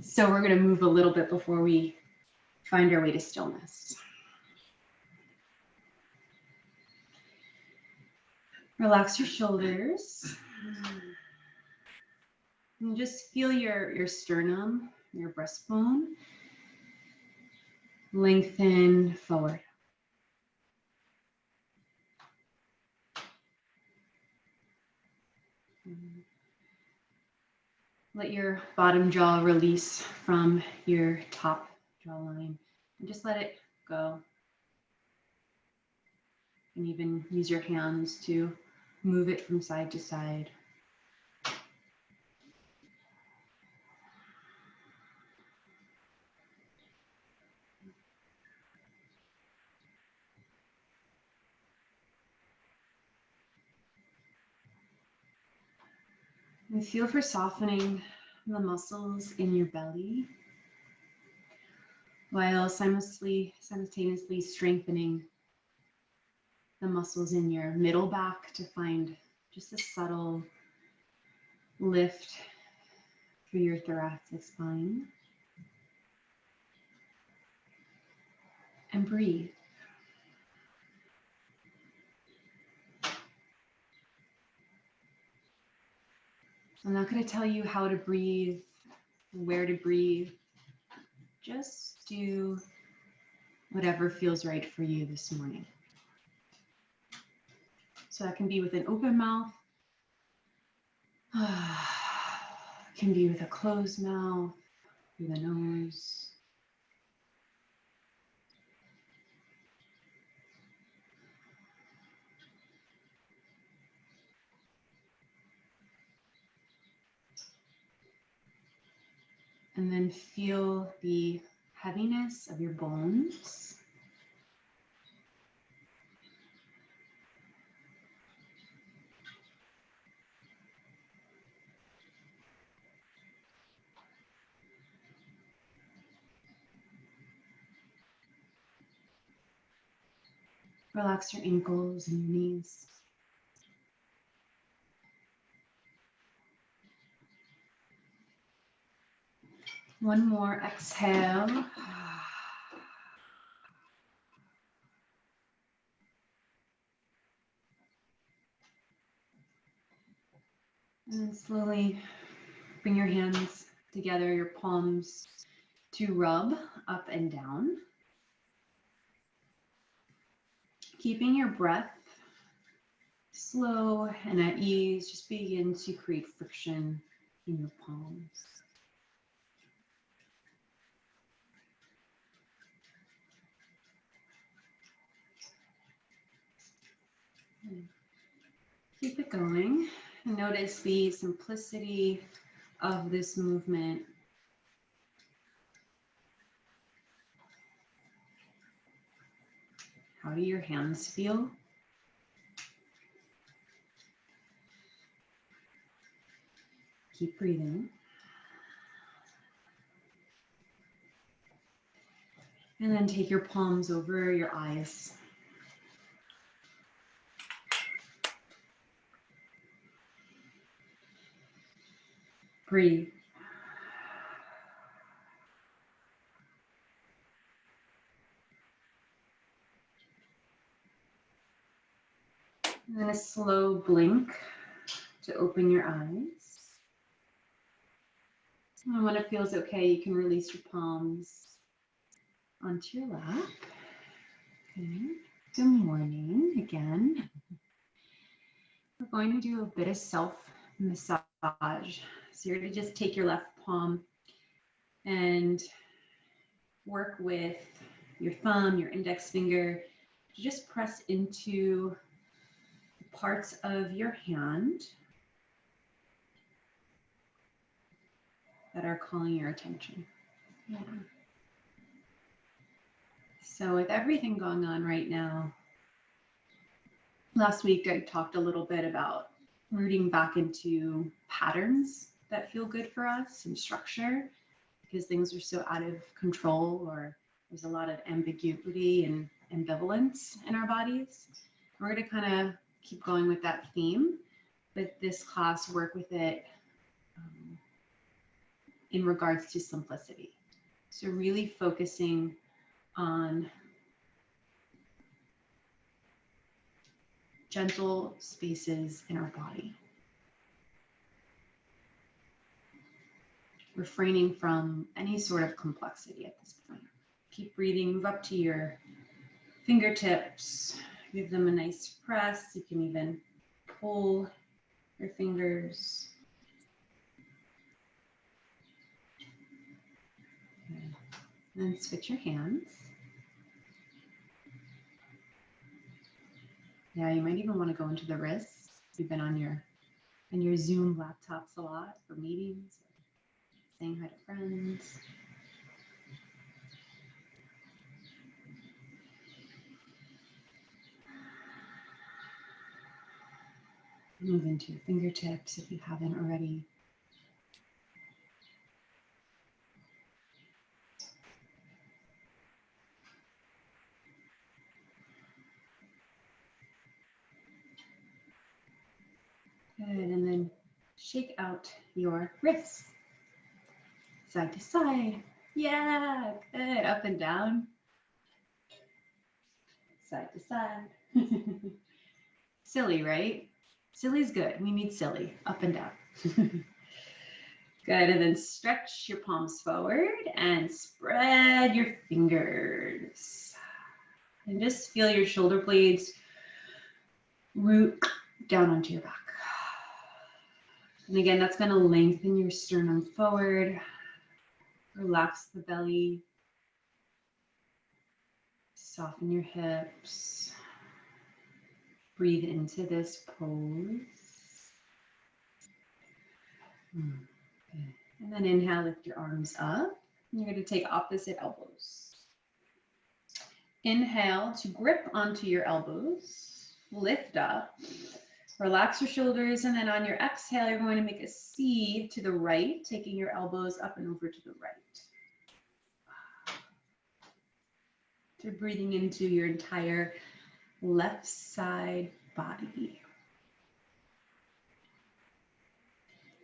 So we're going to move a little bit before we find our way to stillness. Relax your shoulders. And just feel your sternum, your breastbone, lengthen forward. Let your bottom jaw release from your top jawline and just let it go. And even use your hands to move it from side to side. And feel for softening the muscles in your belly while simultaneously strengthening the muscles in your middle back to find just a subtle lift through your thoracic spine. And breathe. I'm not going to tell you how to breathe, where to breathe. Just do whatever feels right for you this morning. So that can be with an open mouth, can be with a closed mouth, through the nose. And then feel the heaviness of your bones. Relax your ankles and your knees. One more exhale. And slowly bring your hands together, your palms to rub up and down. Keeping your breath slow and at ease, just begin to create friction in your palms. Keep it going. Notice the simplicity of this movement. How do your hands feel? Keep breathing. And then take your palms over your eyes. Breathe. And then a slow blink to open your eyes. And when it feels okay, you can release your palms onto your lap. Okay. Good morning again. We're going to do a bit of self-massage. So you're going to just take your left palm and work with your thumb, your index finger, to just press into parts of your hand that are calling your attention. Yeah. So with everything going on right now, last week I talked a little bit about rooting back into patterns that feel good for us and structure, because things are so out of control, or there's a lot of ambiguity and ambivalence in our bodies. We're going to kind of keep going with that theme with this class, work with it in regards to simplicity. So really focusing on gentle spaces in our body. Refraining from any sort of complexity at this point. Keep breathing, move up to your fingertips, give them a nice press. You can even pull your fingers. Okay. And then switch your hands. Yeah, you might even want to go into the wrists. You've been on your Zoom laptops a lot for meetings, saying hi to friends. Move into your fingertips if you haven't already. Good, and then shake out your wrists. Side to side. Yeah, good. Up and down. Side to side. Silly, right? Silly's good. We need silly. Up and down. Good, and then stretch your palms forward and spread your fingers. And just feel your shoulder blades root down onto your back. And again, that's going to lengthen your sternum forward. Relax the belly. Soften your hips. Breathe into this pose. Okay. And then inhale, lift your arms up. You're going to take opposite elbows. Inhale to grip onto your elbows. Lift up. Relax your shoulders, and then on your exhale, you're going to make a C to the right, taking your elbows up and over to the right. So breathing into your entire left side body.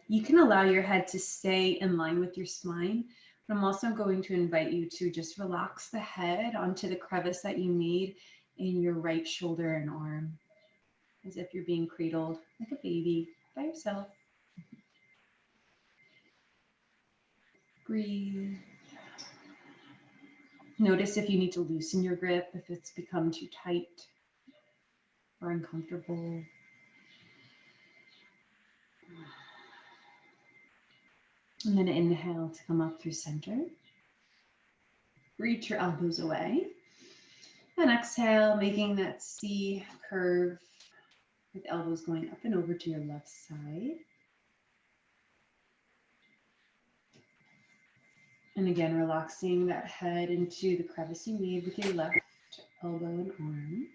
You can allow your head to stay in line with your spine, but I'm also going to invite you to just relax the head onto the crevice that you made in your right shoulder and arm, as if you're being cradled like a baby by yourself. Breathe. Notice if you need to loosen your grip, if it's become too tight or uncomfortable. And then inhale to come up through center. Reach your elbows away. And exhale, making that C curve with elbows going up and over to your left side. And again, relaxing that head into the crevice you made with your left elbow and arm.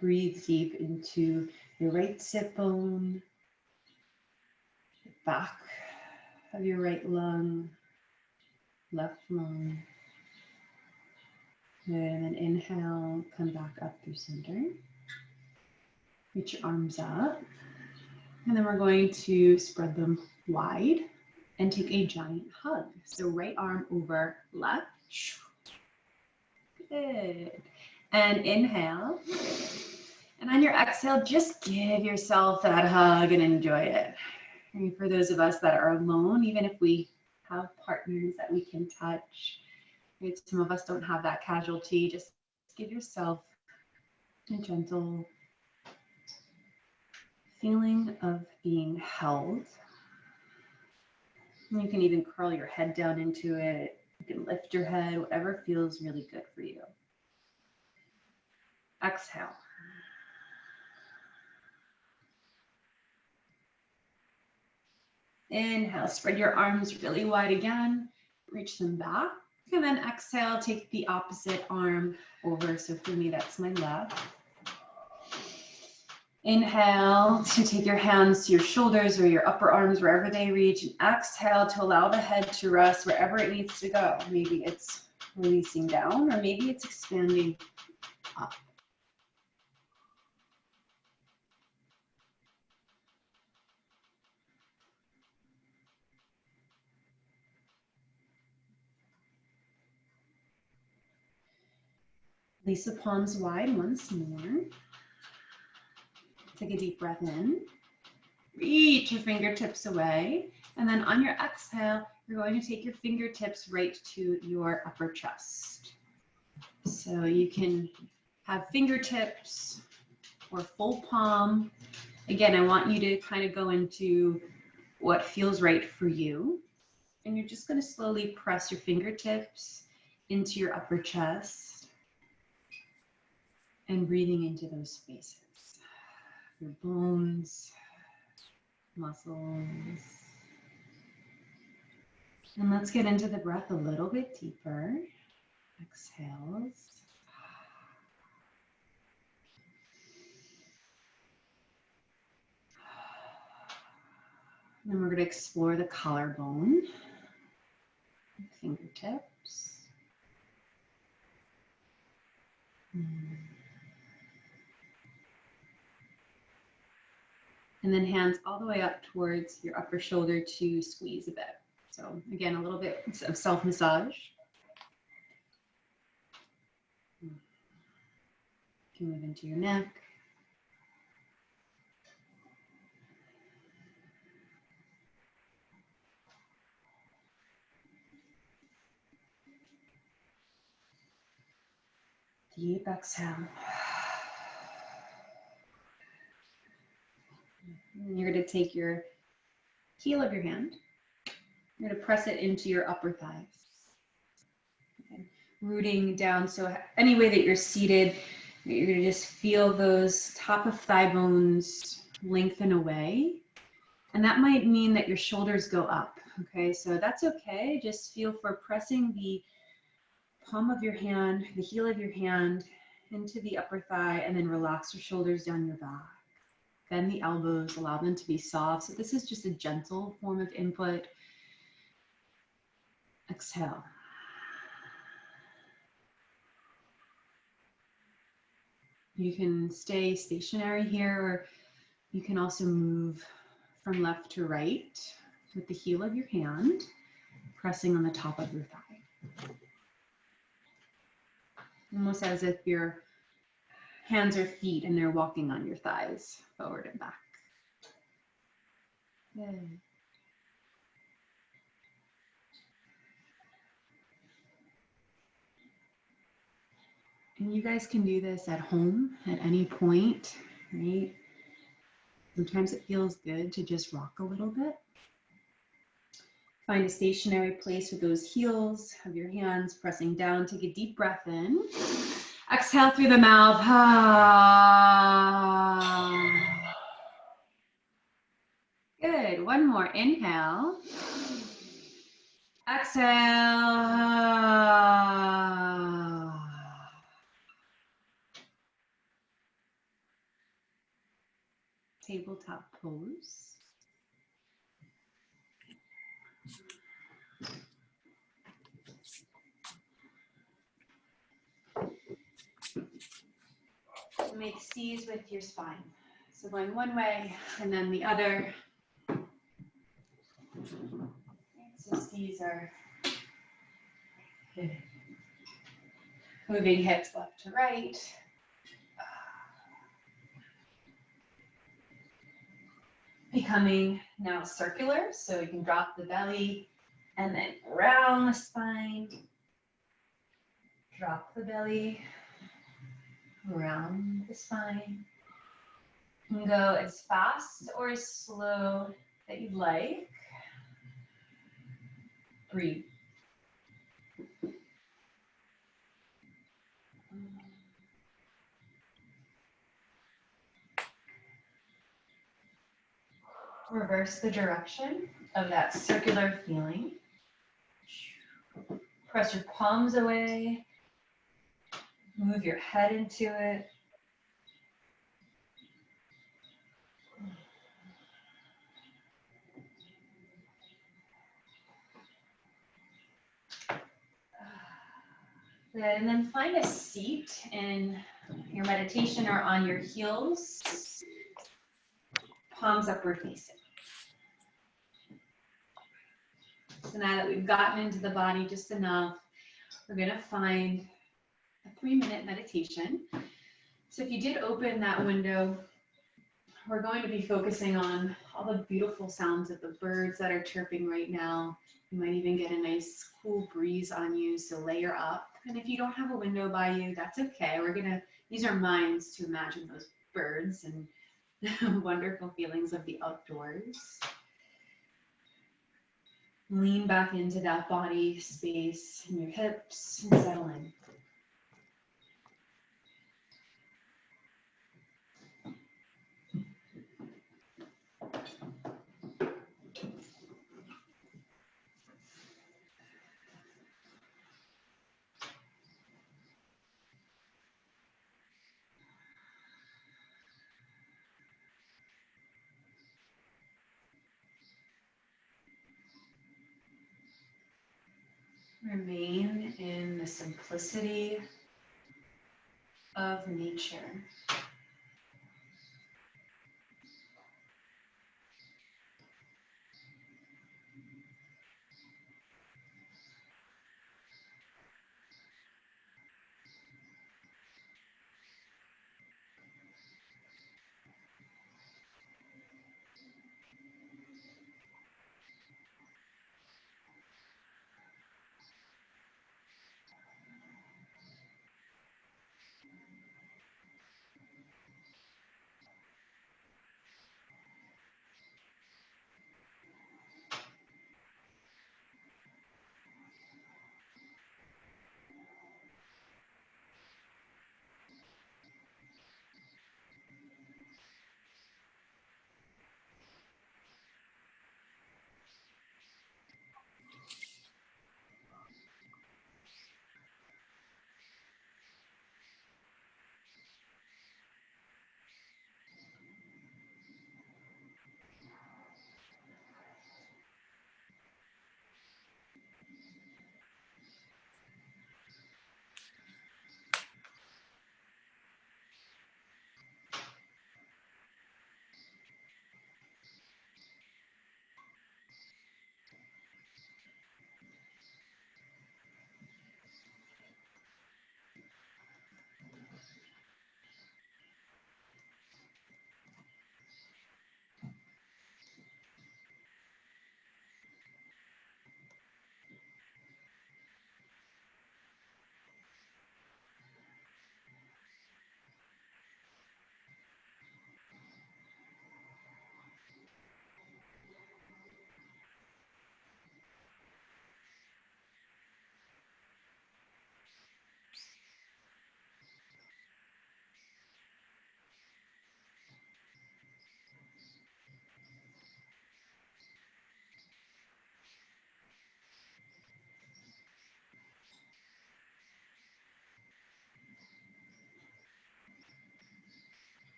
Breathe deep into your right sit bone, the back of your right lung, left lung. Good, and then inhale, come back up through center. Reach your arms up. And then we're going to spread them wide and take a giant hug. So right arm over left. Good. And inhale. And on your exhale, just give yourself that hug and enjoy it. And for those of us that are alone, even if we have partners that we can touch, right? Some of us don't have that casualty. Just give yourself a gentle feeling of being held. And you can even curl your head down into it. You can lift your head, whatever feels really good for you. Exhale. Inhale, spread your arms really wide again. Reach them back. And then exhale, take the opposite arm over. So for me, that's my left. Inhale to take your hands to your shoulders or your upper arms, wherever they reach. And exhale to allow the head to rest wherever it needs to go. Maybe it's releasing down, or maybe it's expanding Release the palms wide once more. Take a deep breath in. Reach your fingertips away. And then on your exhale, you're going to take your fingertips right to your upper chest. So you can have fingertips or full palm. Again, I want you to kind of go into what feels right for you. And you're just going to slowly press your fingertips into your upper chest and breathing into those spaces. Your bones, muscles. And let's get into the breath a little bit deeper. Exhales. And then we're going to explore the collarbone, fingertips. And then hands all the way up towards your upper shoulder to squeeze a bit. So again, a little bit of self-massage. You can move into your neck. Deep exhale. And you're going to take your heel of your hand. You're going to press it into your upper thighs. Okay. Rooting down. So any way that you're seated, you're going to just feel those top of thigh bones lengthen away. And that might mean that your shoulders go up. Okay, so that's okay. Just feel for pressing the palm of your hand, the heel of your hand into the upper thigh, and then relax your shoulders down your back. Bend the elbows, allow them to be soft. So this is just a gentle form of input. Exhale. You can stay stationary here, or you can also move from left to right with the heel of your hand, pressing on the top of your thigh. Almost as if your hands are feet and they're walking on your thighs, forward and back. Good. And you guys can do this at home at any point, right? Sometimes it feels good to just rock a little bit. Find a stationary place with those heels of your hands pressing down. Take a deep breath in. Exhale through the mouth. Good. One more. Inhale. Exhale. Tabletop pose. Make C's with your spine. So going one way and then the other. So C's are moving hips left to right. Becoming now circular, so you can drop the belly and then round the spine. Drop the belly, round the spine. You can go as fast or as slow that you'd like. Breathe. Reverse the direction of that circular feeling. Press your palms away. Move your head into it. Good, and then find a seat in your meditation or on your heels. Palms upward facing. So now that we've gotten into the body just enough, we're going to find a a 3-minute meditation. So if you did open that window, we're going to be focusing on all the beautiful sounds of the birds that are chirping right now. You might even get a nice cool breeze on you, so layer up. And if you don't have a window by you, that's okay. We're gonna use our minds to imagine those birds and wonderful feelings of the outdoors. Lean back into that body space in your hips and settle in. Remain in the simplicity of nature.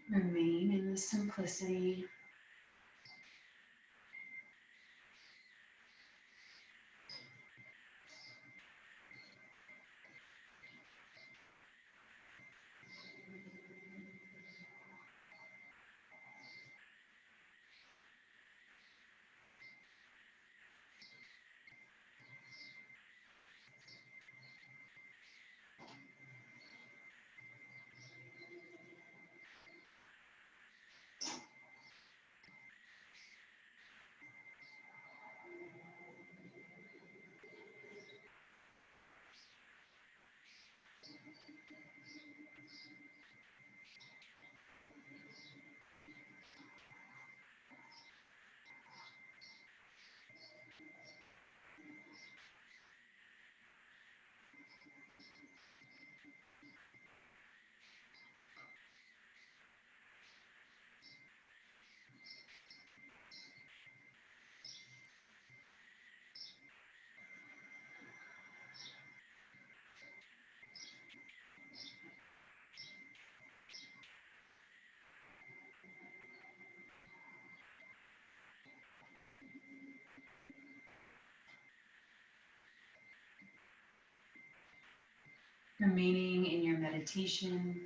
Remain in the simplicity. remaining in your meditation,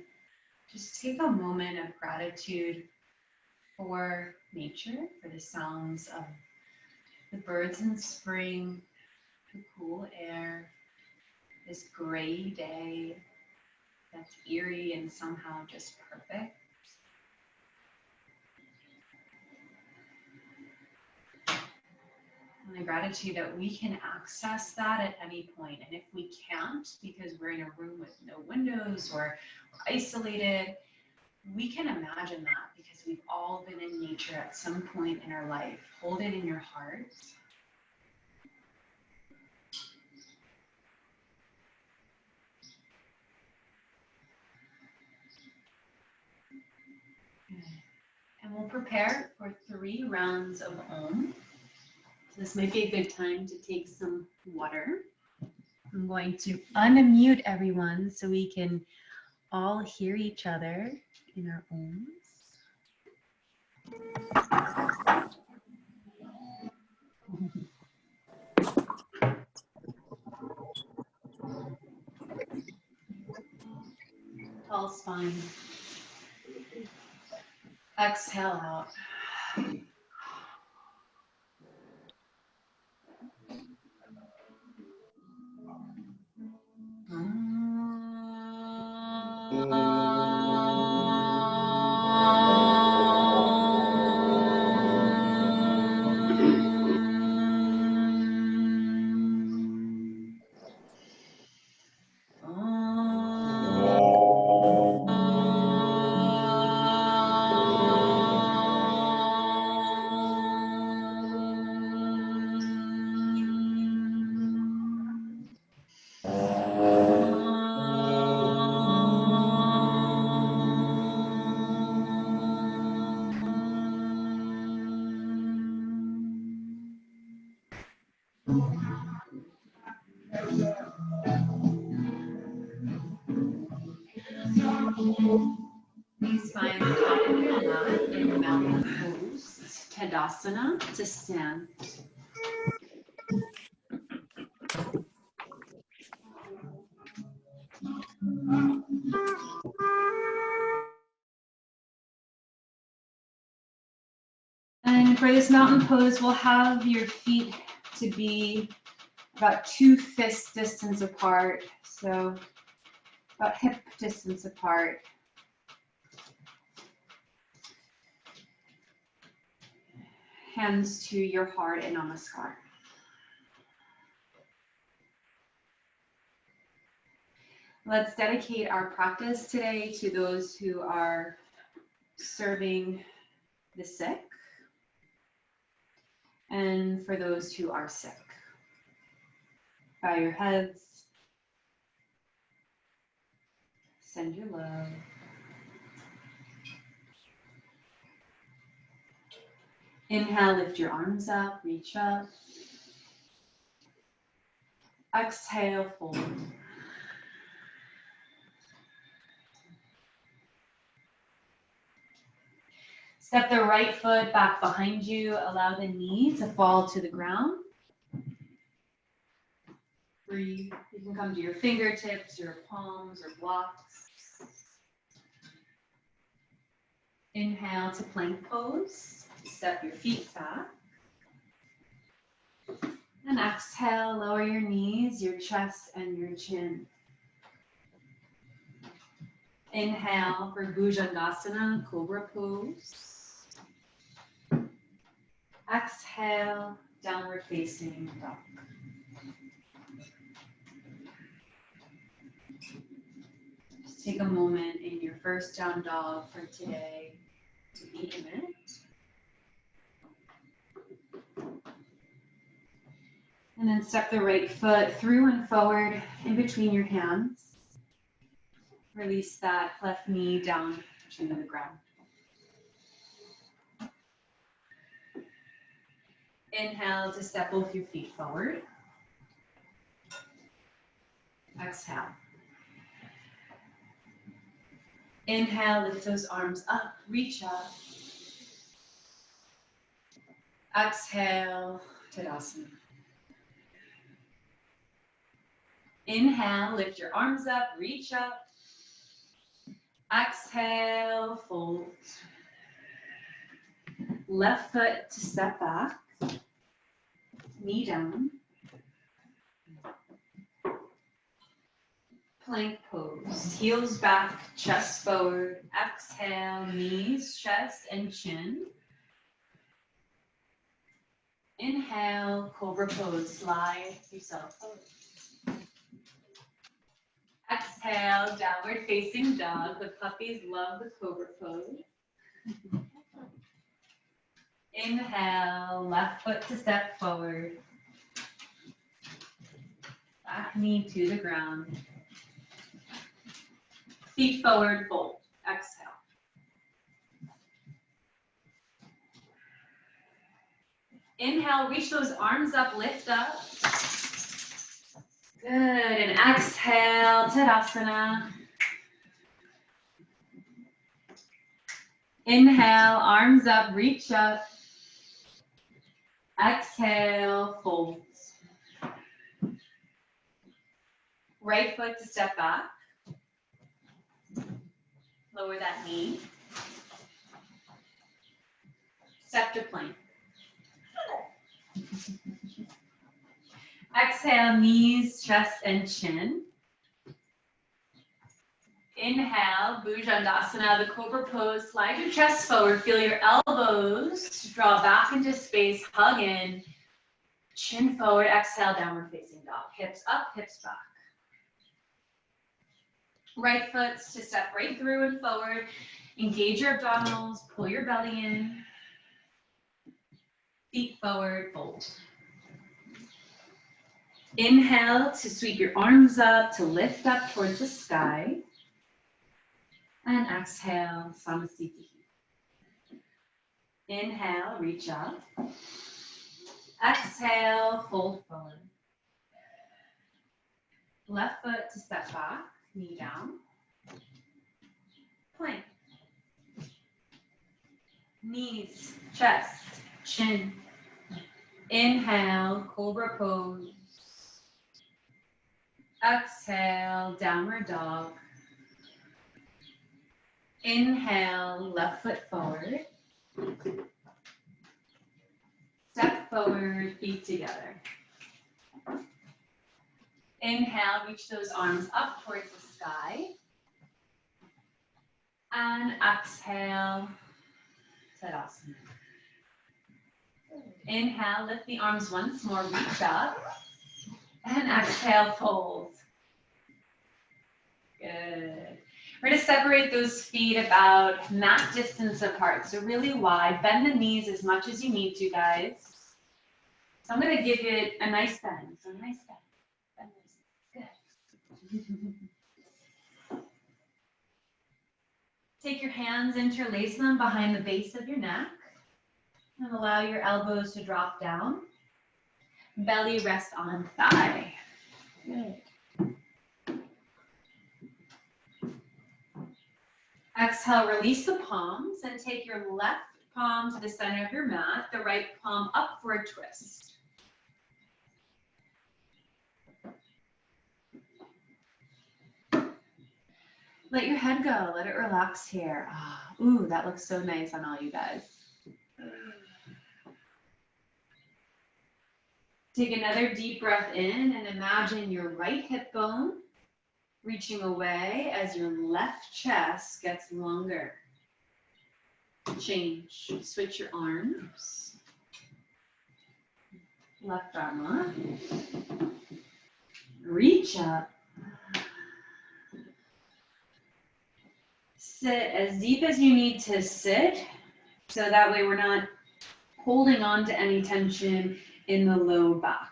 just take a moment of gratitude for nature, for the sounds of the birds in spring, the cool air, this gray day that's eerie and somehow just perfect. And the gratitude that we can access that at any point. And if we can't, because we're in a room with no windows or we're isolated, we can imagine that because we've all been in nature at some point in our life. Hold it in your heart. And we'll prepare for 3 rounds of Om. So this might be a good time to take some water. I'm going to unmute everyone so we can all hear each other in our Oms. Tall spine. Exhale out. Please find the top of your mat in mountain pose, Tadasana, to stand. And for this mountain pose, we'll have your feet to be about 2 fist distance apart, so about hip distance apart. Hands to your heart in Namaskar. Let's dedicate our practice today to those who are serving the sick and for those who are sick. Bow your heads. Send your love. Inhale, lift your arms up, reach up. Exhale, fold. Step the right foot back behind you. Allow the knee to fall to the ground. Breathe. You can come to your fingertips, your palms, or blocks. Inhale to plank pose. Step your feet back. And exhale, lower your knees, your chest, and your chin. Inhale for Bhujangasana, Cobra pose. Exhale, downward facing dog. Just take a moment in your first down dog for today to be in it. And then step the right foot through and forward in between your hands. Release that left knee down to the ground. Inhale to step both your feet forward. Exhale. Inhale, lift those arms up, reach up. Exhale, Tadasana. Inhale, lift your arms up, reach up. Exhale, fold. Left foot to step back. Knee down. Plank pose. Heels back, chest forward. Exhale, knees, chest, and chin. Inhale, cobra pose. Slide yourself forward. Exhale, downward facing dog. The puppies love the cobra pose. Inhale, left foot to step forward. Back knee to the ground. Feet forward, fold. Exhale. Inhale, reach those arms up, lift up. Good, and exhale, Tadasana. Inhale, arms up, reach up. Exhale, fold. Right foot to step back. Lower that knee. Step to plank. Exhale, knees, chest, and chin. Inhale, Bhujangasana, the cobra pose. Slide your chest forward. Feel your elbows draw back into space. Hug in. Chin forward. Exhale, downward facing dog. Hips up, hips back. Right foot to step right through and forward. Engage your abdominals. Pull your belly in. Feet forward, fold. Inhale to sweep your arms up, to lift up towards the sky. And exhale, Samasthiti. Inhale, reach up. Exhale, fold forward. Left foot to step back, knee down. Plank. Knees, chest, chin. Inhale, cobra pose. Exhale, downward dog. Inhale, left foot forward. Step forward, feet together. Inhale, reach those arms up towards the sky. And exhale, Tadasana. Inhale, lift the arms once more, reach up. And exhale, fold. Good. We're going to separate those feet about mat distance apart, so really wide. Bend the knees as much as you need to, guys. So I'm going to give you a nice bend. So nice bend. Bend those. Good. Take your hands, interlace them behind the base of your neck, and allow your elbows to drop down. Belly rest on thigh. Good. Exhale, release the palms and take your left palm to the center of your mat, the right palm up for a twist. Let your head go, let it relax here. Ooh, that looks so nice on all you guys. Take another deep breath in and imagine your right hip bone reaching away as your left chest gets longer. Change, switch your arms. Left arm up. Reach up. Sit as deep as you need to sit, so that way we're not holding on to any tension in the low back.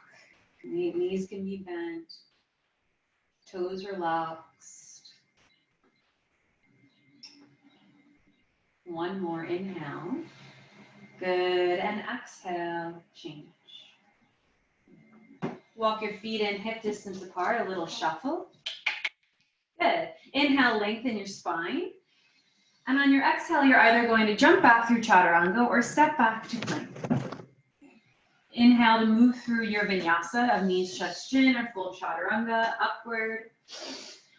Knees can be bent, toes relaxed. One more, inhale. Good, and exhale, change. Walk your feet in hip distance apart, a little shuffle. Good. Inhale, lengthen your spine. And on your exhale, you're either going to jump back through chaturanga or step back to plank. Inhale to move through your vinyasa of knees, chest, chin, or full chaturanga, upward.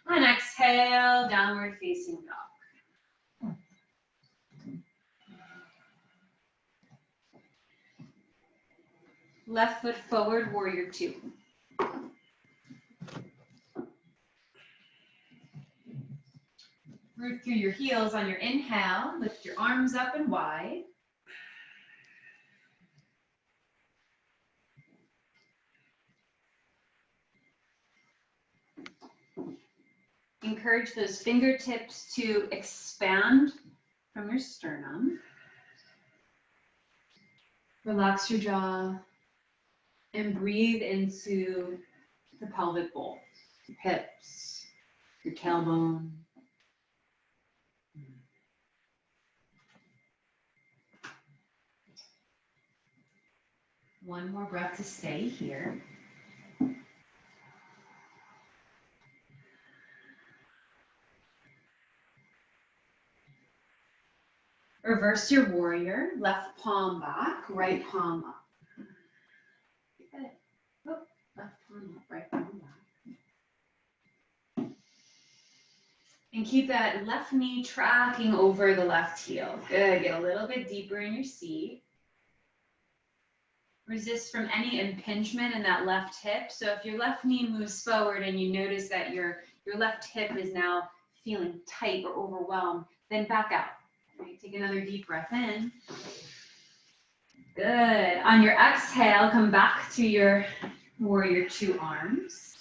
And exhale, downward facing dog. Left foot forward, warrior two. Root through your heels on your inhale. Lift your arms up and wide. Encourage those fingertips to expand from your sternum. Relax your jaw and breathe into the pelvic bowl, your hips, your tailbone. One more breath to stay here. Reverse your warrior, left palm back, right palm up. Good. Oh, left palm up, right palm back. And keep that left knee tracking over the left heel. Good, get a little bit deeper in your seat. Resist from any impingement in that left hip. So if your left knee moves forward and you notice that your left hip is now feeling tight or overwhelmed, then back out. Right, take another deep breath in. Good. On your exhale, come back to your warrior two arms.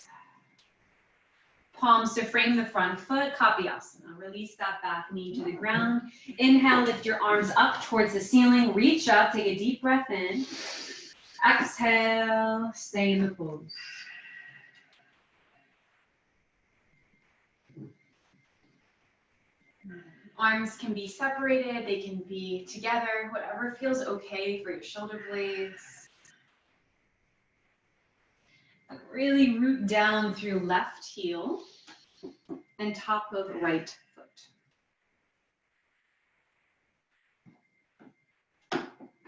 Palms to frame the front foot, Kapayasana. Release that back knee to the ground. Inhale, lift your arms up towards the ceiling. Reach up, take a deep breath in. Exhale, stay in the pose. Arms can be separated, they can be together, whatever feels okay for your shoulder blades. Really root down through left heel and top of right foot.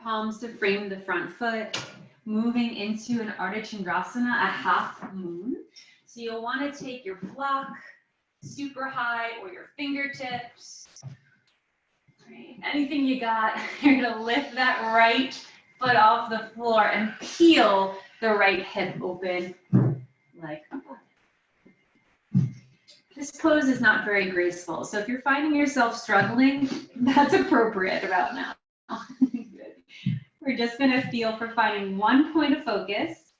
Palms to frame the front foot, moving into an Ardha Chandrasana, a half moon. So you'll want to take your block super high or your fingertips. Right. Anything you got, you're going to lift that right foot off the floor and peel the right hip open like that. This pose is not very graceful, so if you're finding yourself struggling, that's appropriate about now. We're just going to feel for finding one point of focus,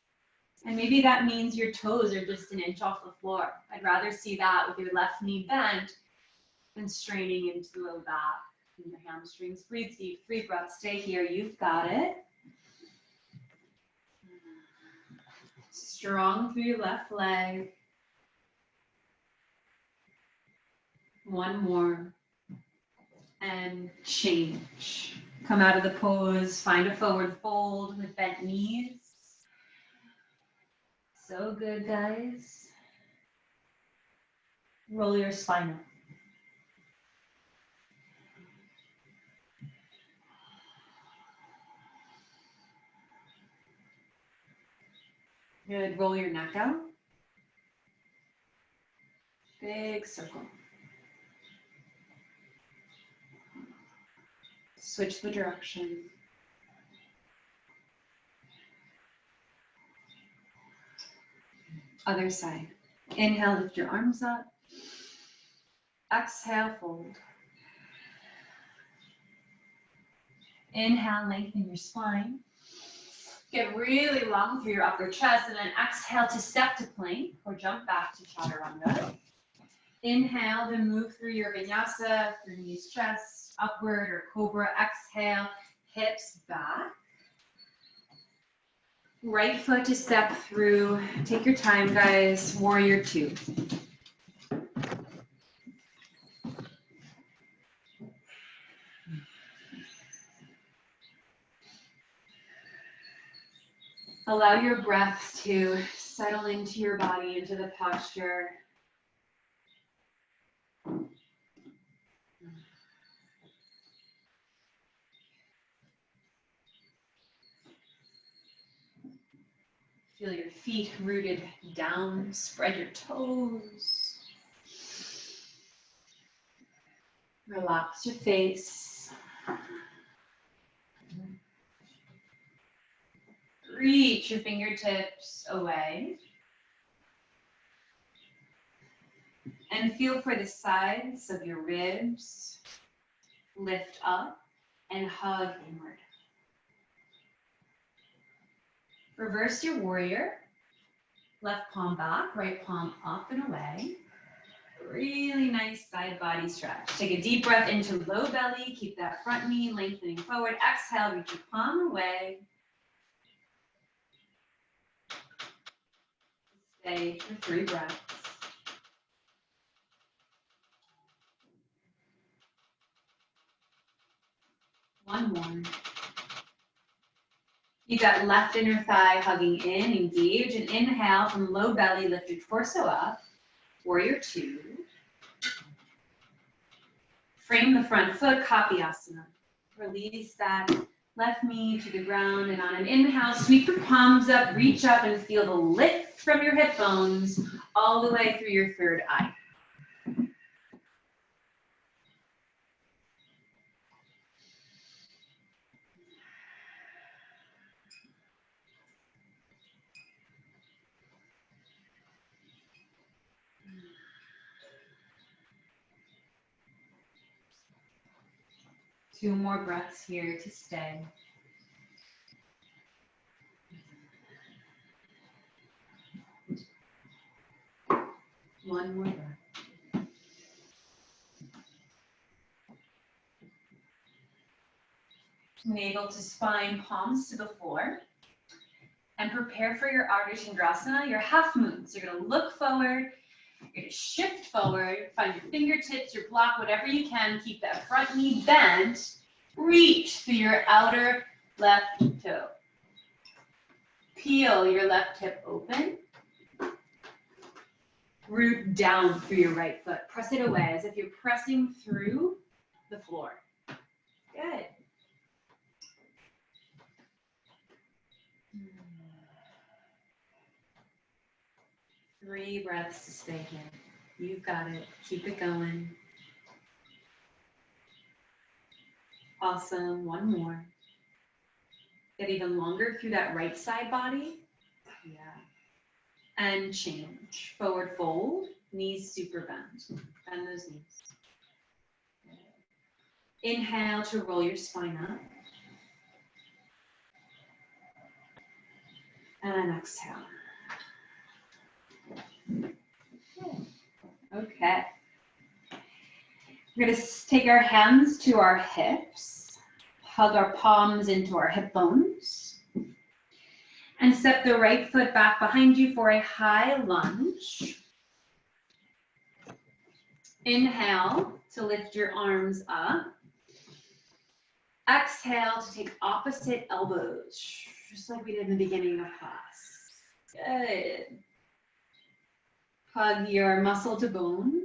and maybe that means your toes are just an inch off the floor. I'd rather see that with your left knee bent than straining into the low back and the hamstrings. Breathe deep, 3 breaths, stay here, you've got it. Strong through your left leg. One more. And change. Come out of the pose, find a forward fold with bent knees. So good, guys. Roll your spine up. Good, roll your neck out. Big circle. Switch the direction. Other side. Inhale, lift your arms up. Exhale, fold. Inhale, lengthen your spine. Get really long through your upper chest, and then exhale to step to plank or jump back to chaturanga. Inhale to move through your vinyasa, through knees, chest, upward or cobra. Exhale, hips back. Right foot to step through. Take your time, guys. Warrior two. Allow your breath to settle into your body, into the posture. Feel your feet rooted down. Spread your toes. Relax your face. Reach your fingertips away. And feel for the sides of your ribs. Lift up and hug inward. Reverse your warrior. Left palm back, right palm up and away. Really nice side body stretch. Take a deep breath into low belly. Keep that front knee lengthening forward. Exhale, reach your palm away. Stay for 3 breaths. One more. Keep that left inner thigh hugging in, engage, and inhale from low belly, lift your torso up. Warrior 2. Frame the front foot, Kapyasana. Release that left knee to the ground, and on an inhale, sweep your palms up, reach up, and feel the lift from your hip bones all the way through your third eye. Two more breaths here to stay. One more breath. Navel to spine, palms to the floor. And prepare for your Ardha Chandrasana, your half moon. So you're going to look forward, you're going to shift forward, find your fingertips, your block, whatever you can. Keep that front knee bent. Reach through your outer left toe. Peel your left hip open. Root down through your right foot. Press it away as if you're pressing through the floor. Good. Three breaths to stay here. You've got it. Keep it going. Awesome. One more. Get even longer through that right side body. Yeah. And change. Forward fold. Knees super bend. Bend those knees. Inhale to roll your spine up. And exhale. Okay. We're going to take our hands to our hips, hug our palms into our hip bones, and step the right foot back behind you for a high lunge. Inhale to lift your arms up. Exhale to take opposite elbows, just like we did in the beginning of class. Good. Hug your muscle to bone.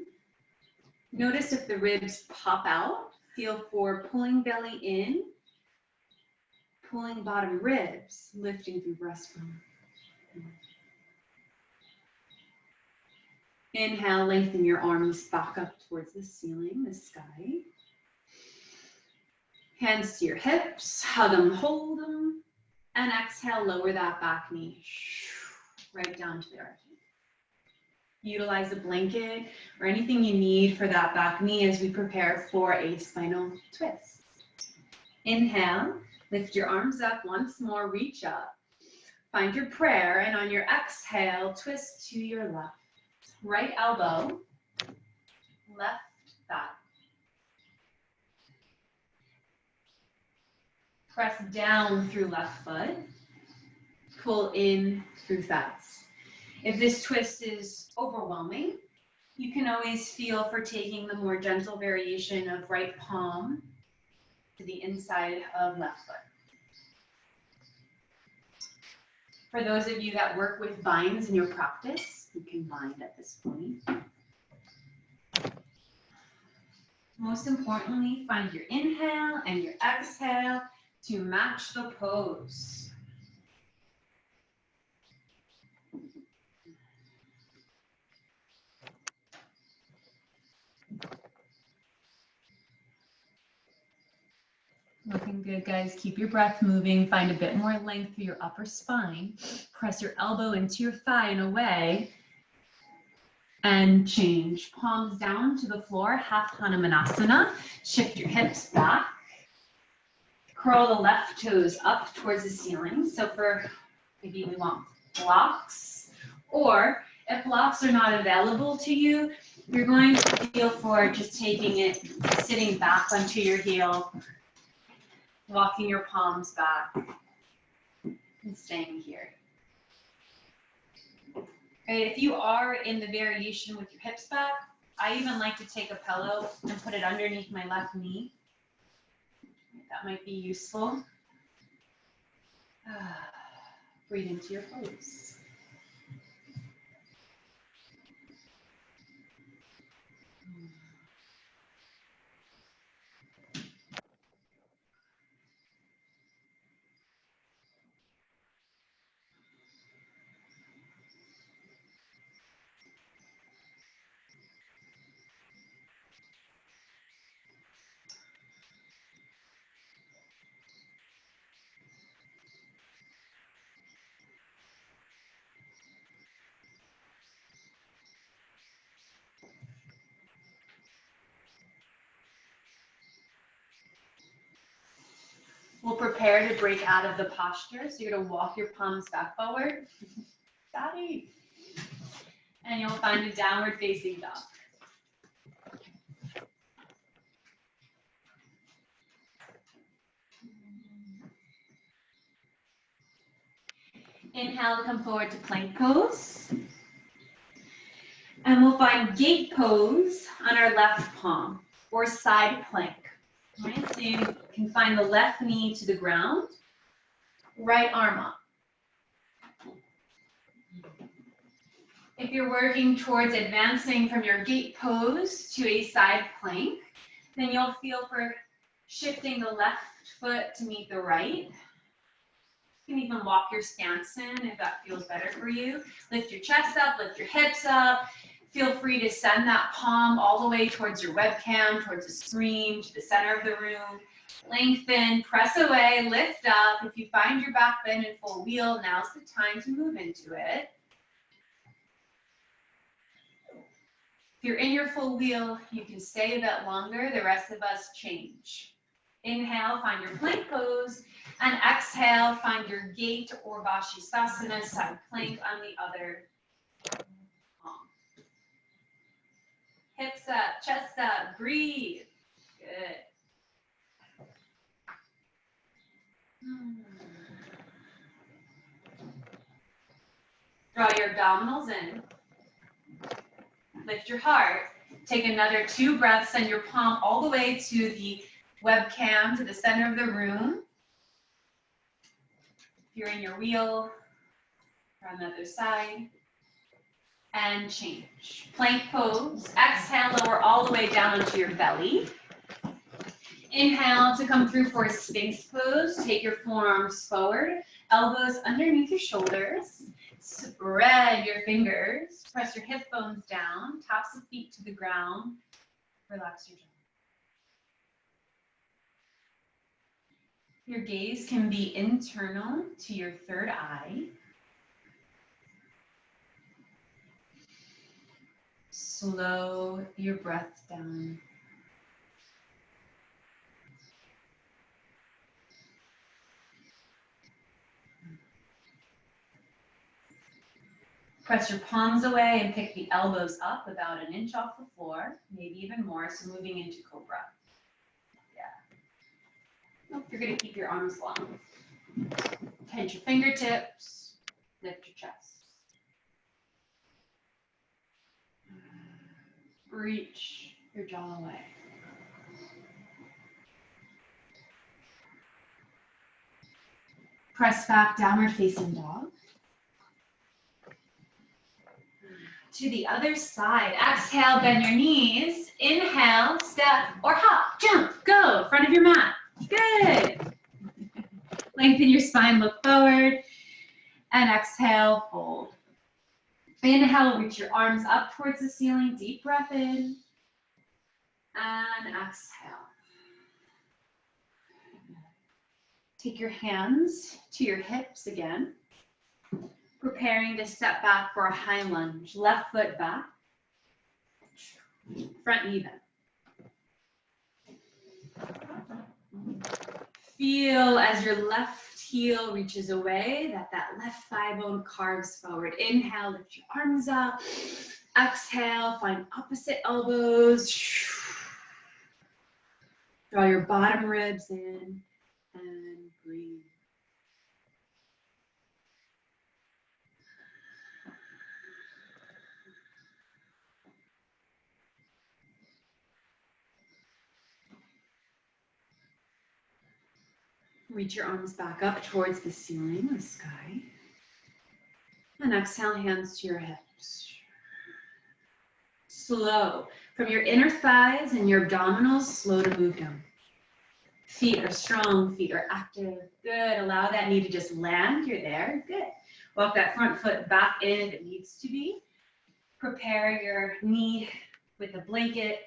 Notice if the ribs pop out. Feel for pulling belly in, pulling bottom ribs, lifting through breastbone. Inhale, lengthen your arms back up towards the ceiling, the sky. Hands to your hips, hug them, hold them. And exhale, lower that back knee right down to the earth. Utilize a blanket or anything you need for that back knee as we prepare for a spinal twist. Inhale, lift your arms up once more, reach up. Find your prayer, and on your exhale, twist to your left. Right elbow, left thigh. Press down through left foot. Pull in through thighs. If this twist is overwhelming, you can always feel for taking the more gentle variation of right palm to the inside of left foot. For those of you that work with binds in your practice, you can bind at this point. Most importantly, find your inhale and your exhale to match the pose. Looking good, guys. Keep your breath moving. Find a bit more length through your upper spine. Press your elbow into your thigh and away. And change. Palms down to the floor, half Hanumanasana. Shift your hips back. Curl the left toes up towards the ceiling. So for maybe we want blocks, or if blocks are not available to you, you're going to feel for just taking it, sitting back onto your heel, walking your palms back, and staying here. Okay, if you are in the variation with your hips back, I even like to take a pillow and put it underneath my left knee. That might be useful. Breathe into your pose. We'll prepare to break out of the posture. So you're going to walk your palms back forward. Daddy. And you'll find a downward facing dog. Inhale, come forward to plank pose. And we'll find gate pose on our left palm or side plank. Right? So you can find the left knee to the ground, right arm up. If you're working towards advancing from your gate pose to a side plank, then you'll feel for shifting the left foot to meet the right. You can even walk your stance in if that feels better for you. Lift your chest up, lift your hips up. Feel free to send that palm all the way towards your webcam, towards the screen, to the center of the room. Lengthen, press away, lift up. If you find your back bend in full wheel, now's the time to move into it. If you're in your full wheel, you can stay a bit longer. The rest of us change. Inhale, find your plank pose. And exhale, find your gate or Vashisthasana, side plank on the other palm. Hips up, chest up, breathe. Good. Draw your abdominals in. Lift your heart. Take another 2 breaths. Send your palm all the way to the webcam, to the center of the room. If you're in your wheel, or on the other side. And change. Plank pose. Exhale, lower all the way down onto your belly. Inhale to come through for a Sphinx pose. Take your forearms forward, elbows underneath your shoulders. Spread your fingers. Press your hip bones down, tops of feet to the ground. Relax your jaw. Your gaze can be internal to your third eye. Slow your breath down. Press your palms away and pick the elbows up about 1 inch off the floor, maybe even more, so moving into Cobra. Yeah. Nope, you're going to keep your arms long. Tense your fingertips, lift your chest. Reach your jaw away. Press back, downward facing dog. To the other side. Exhale, bend your knees. Inhale, step or hop, jump, go, front of your mat. Good. Lengthen your spine, look forward. And exhale, fold. Inhale, reach your arms up towards the ceiling. Deep breath in. And exhale. Take your hands to your hips again. Preparing to step back for a high lunge. Left foot back. Front knee bend. Feel as your left heel reaches away, that left thigh bone carves forward. Inhale, lift your arms up. Exhale, find opposite elbows. Draw your bottom ribs in and breathe. Reach your arms back up towards the ceiling, the sky. And exhale, hands to your hips. Slow. From your inner thighs and your abdominals, slow to move down. Feet are strong, feet are active. Good. Allow that knee to just land. You're there. Good. Walk that front foot back in if it needs to be. Prepare your knee with a blanket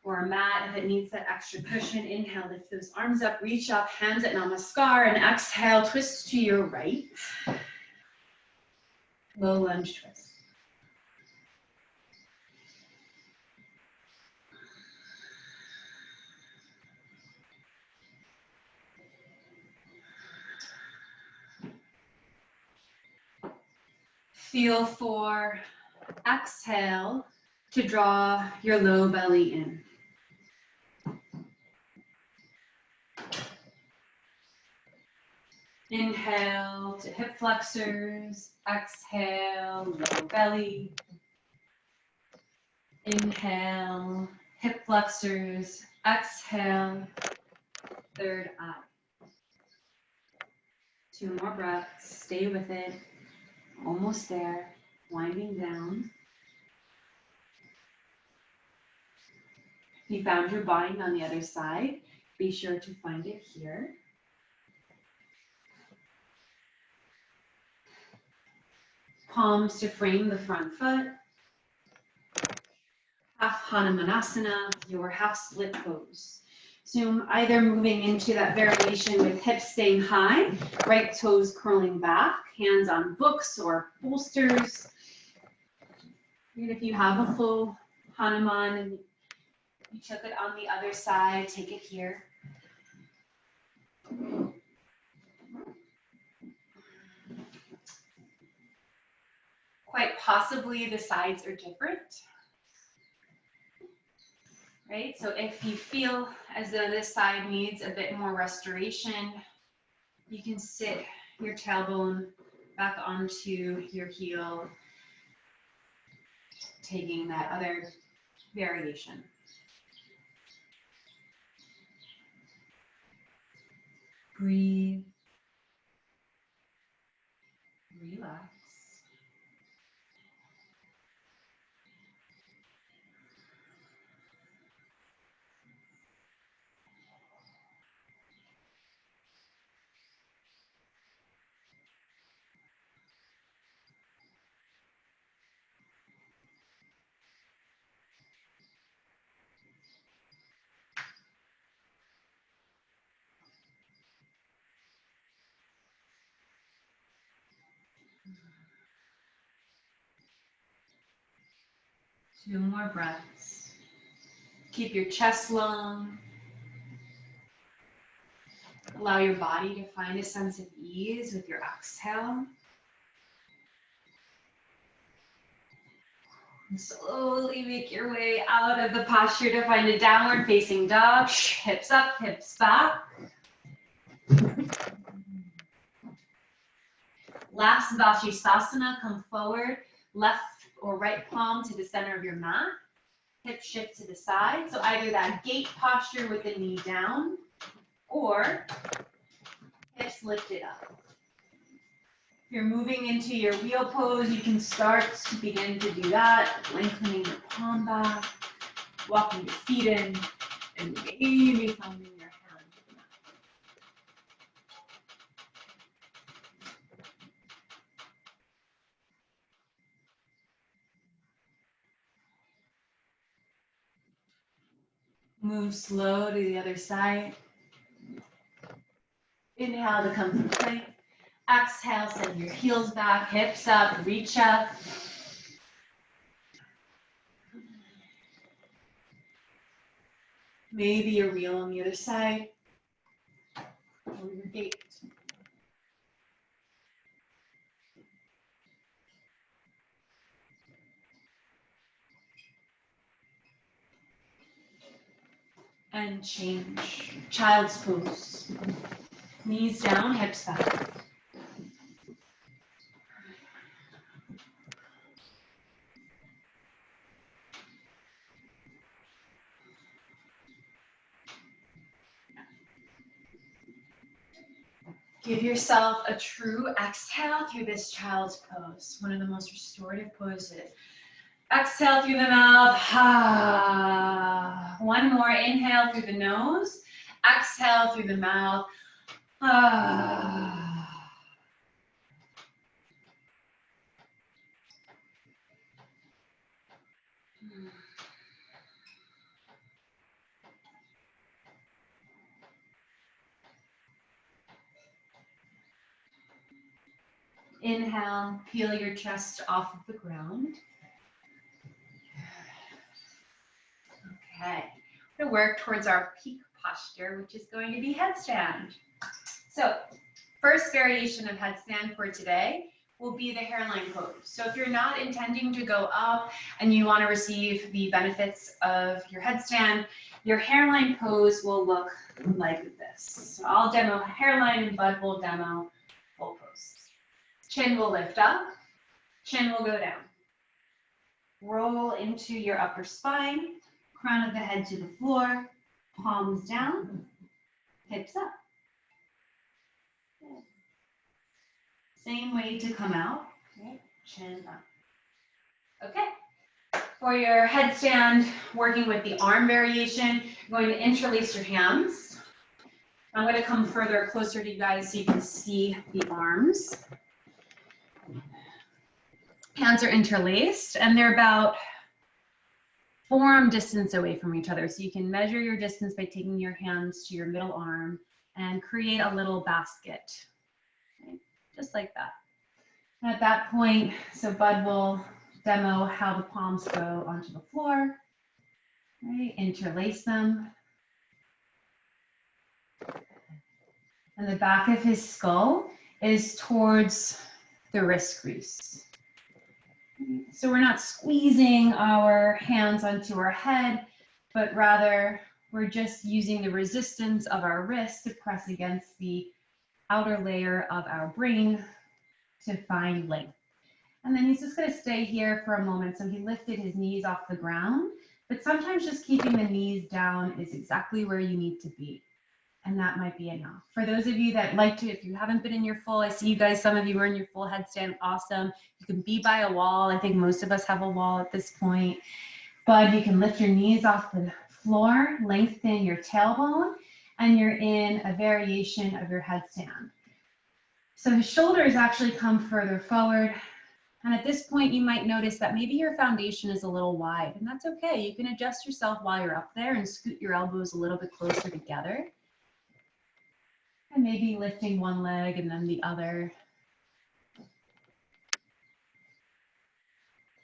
or a mat if it needs that extra cushion. Inhale, lift those arms up, reach up, hands at namaskar, and exhale, twist to your right. Low lunge twist. Feel for exhale to draw your low belly in. Inhale to hip flexors, exhale, low belly. Inhale, hip flexors, exhale, third eye. 2 more breaths, stay with it, almost there, winding down. If you found your bind on the other side, be sure to find it here. Palms to frame the front foot. Half Hanumanasana, your half split pose. So either moving into that variation with hips staying high, right toes curling back, hands on books or bolsters. Even if you have a full Hanuman and you took it on the other side, take it here. Quite possibly the sides are different. Right? So if you feel as though this side needs a bit more restoration, you can sit your tailbone back onto your heel, taking that other variation. Breathe. Relax. Two more breaths. Keep your chest long. Allow your body to find a sense of ease with your exhale. And slowly make your way out of the posture to find a downward facing dog. Hips up, hips back. Last Vashisthasana, come forward, left or right palm to the center of your mat. Hip shift to the side. So either that gate posture with the knee down or hips lifted up. If you're moving into your wheel pose, you can start to begin to do that, lengthening your palm back, walking your feet in, and maybe finding your hands. Move slow to the other side. Inhale to come from plank. Exhale, send your heels back, hips up, reach up. Maybe a reel on the other side. Or your gate. And change. Child's pose. Knees down, hips back. Give yourself a true exhale through this child's pose, one of the most restorative poses. Exhale through the mouth. One more. Inhale through the nose. Exhale through the mouth. Inhale, peel your chest off of the ground. Okay, we're going to work towards our peak posture, which is going to be headstand. So, first variation of headstand for today will be the hairline pose. So if you're not intending to go up and you want to receive the benefits of your headstand, your hairline pose will look like this. So I'll demo hairline and Bud will demo full pose. Chin will lift up, chin will go down. Roll into your upper spine, crown of the head to the floor, palms down, hips up. Same way to come out, okay? Chin up. Okay, for your headstand, working with the arm variation, you're going to interlace your hands. I'm going to come further closer to you guys so you can see the arms. Hands are interlaced and they're about forearm distance away from each other. So you can measure your distance by taking your hands to your middle arm and create a little basket, okay? Just like that. And at that point, so Bud will demo how the palms go onto the floor, right? Interlace them. And the back of his skull is towards the wrist crease. So we're not squeezing our hands onto our head, but rather we're just using the resistance of our wrist to press against the outer layer of our brain to find length. And then he's just going to stay here for a moment. So he lifted his knees off the ground, but sometimes just keeping the knees down is exactly where you need to be. And that might be enough. For those of you that like to, if you haven't been in your full, I see you guys, some of you are in your full headstand, awesome. You can be by a wall. I think most of us have a wall at this point. But you can lift your knees off the floor, lengthen your tailbone, and you're in a variation of your headstand. So his shoulders actually come further forward. And at this point, you might notice that maybe your foundation is a little wide, and that's okay. You can adjust yourself while you're up there and scoot your elbows a little bit closer together. And maybe lifting one leg and then the other.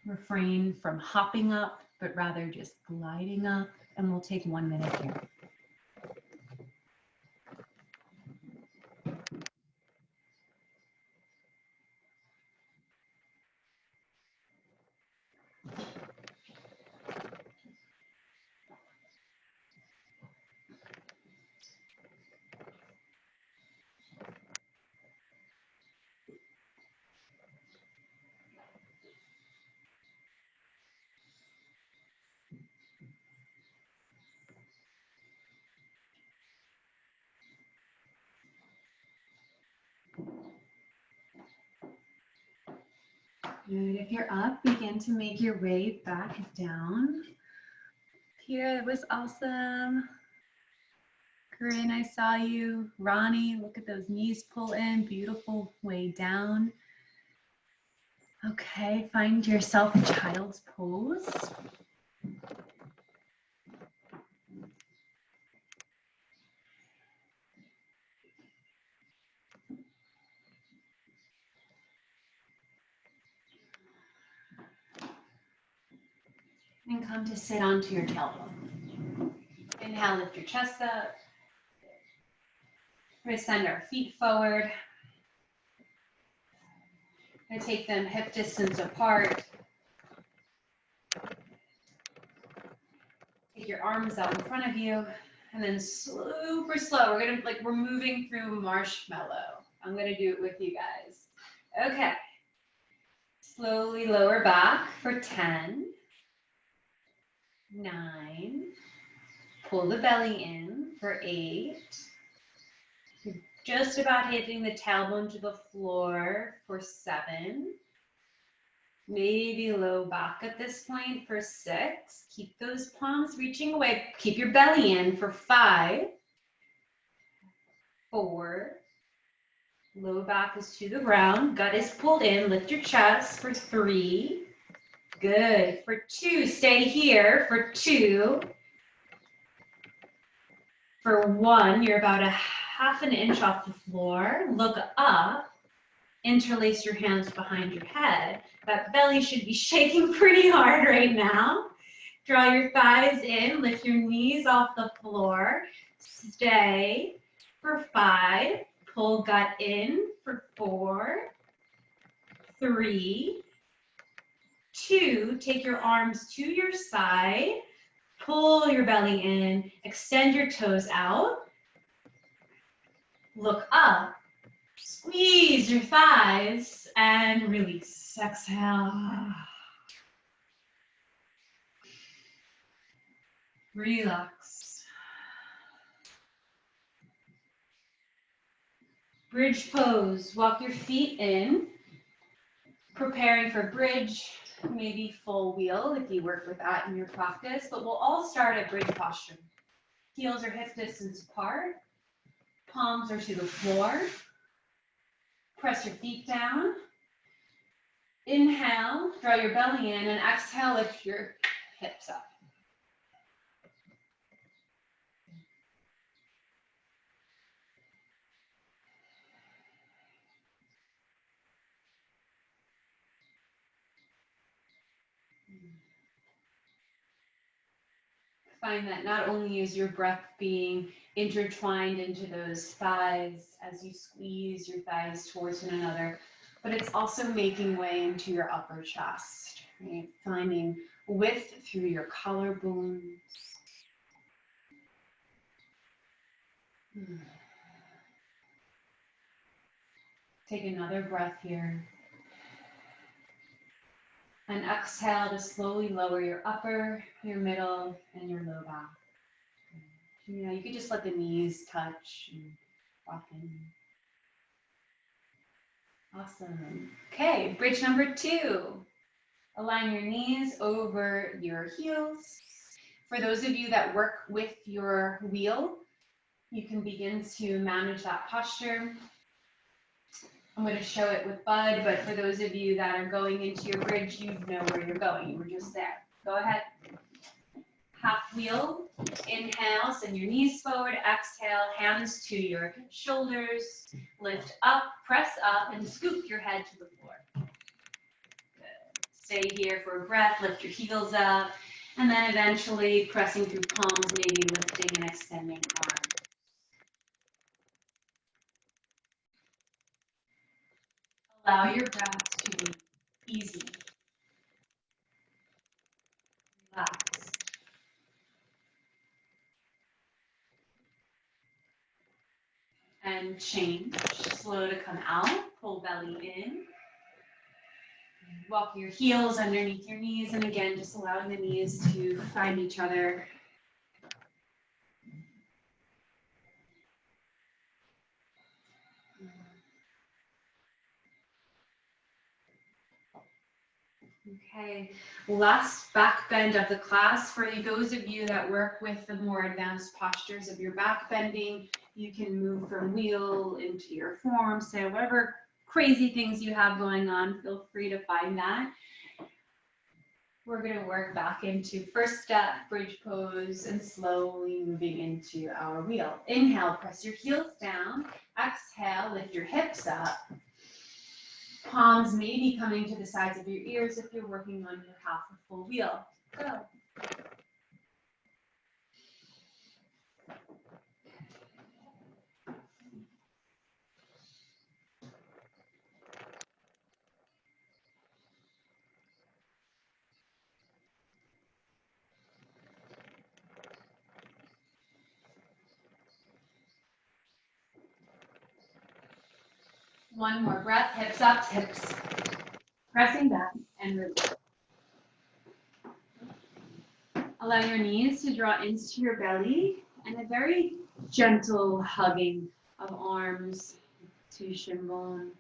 Refrain from hopping up, but rather just gliding up. And we'll take 1 minute here. Good. If you're up, begin to make your way back down. Here, that was awesome. Corinne, I saw you. Ronnie, look at those knees pull in. Beautiful way down. Okay, find yourself in child's pose. and come to sit onto your tailbone. Inhale, lift your chest up. We're going to send our feet forward. We're going to take them hip distance apart. Take your arms out in front of you, and then super slow. We're moving through marshmallow. I'm gonna do it with you guys. Okay. Slowly lower back for 10, 9. Pull the belly in for 8. You're just about hitting the tailbone to the floor for 7. Maybe low back at this point for 6. Keep those palms reaching away. Keep your belly in for 5, 4. Low back is to the ground. Gut is pulled in. Lift your chest for 3. Good. For 2, stay here for 2. For 1, you're about a half an inch off the floor. Look up. Interlace your hands behind your head. That belly should be shaking pretty hard right now. Draw your thighs in. Lift your knees off the floor. Stay for 5. Pull gut in for 4, 3, 2. Take your arms to your side. Pull your belly in. Extend your toes out. Look up. Squeeze your thighs and release. Exhale. Relax. Bridge pose. Walk your feet in. Preparing for bridge, maybe full wheel if you work with that in your practice, but we'll all start at bridge posture. Heels are hip distance apart. Palms are to the floor. Press your feet down. Inhale, draw your belly in, and exhale, lift your hips up. Find that not only is your breath being intertwined into those thighs as you squeeze your thighs towards one another, but it's also making way into your upper chest, right? Finding width through your collarbones. Take another breath here. And exhale to slowly lower your upper, your middle, and your low back. You know, you could just let the knees touch and walk in. Awesome. Okay, bridge number 2. Align your knees over your heels. For those of you that work with your wheel, you can begin to manage that posture. I'm going to show it with Bud, but for those of you that are going into your bridge, you know where you're going. You were just there. Go ahead. Half wheel. Inhale, send your knees forward. Exhale, hands to your shoulders. Lift up, press up, and scoop your head to the floor. Good. Stay here for a breath. Lift your heels up. And then eventually pressing through palms, maybe lifting and extending arms. Allow your breath to be easy. Relax. And change. Slow to come out. Pull belly in. Walk your heels underneath your knees. And again, just allowing the knees to find each other. Okay, last back bend of the class. For those of you that work with the more advanced postures of your back bending, you can move from wheel into your form, so whatever crazy things you have going on, feel free to find that. We're going to work back into first step, bridge pose, and slowly moving into our wheel. Inhale, press your heels down. Exhale, lift your hips up. Palms may be coming to the sides of your ears if you're working on your half or full wheel. Go. One more breath, hips up, hips. Pressing back and release. Allow your knees to draw into your belly and a very gentle hugging of arms to shin bone.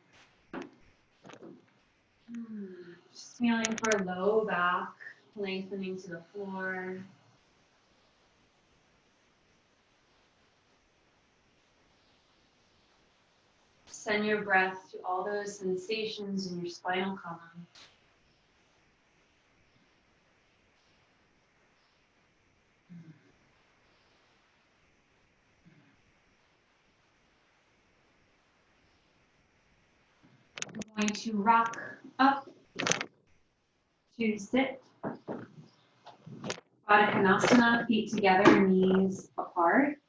Just feeling for low back, lengthening to the floor. Send your breath to all those sensations in your spinal column. We're going to rock up to sit. Baddha Konasana, feet together, knees apart.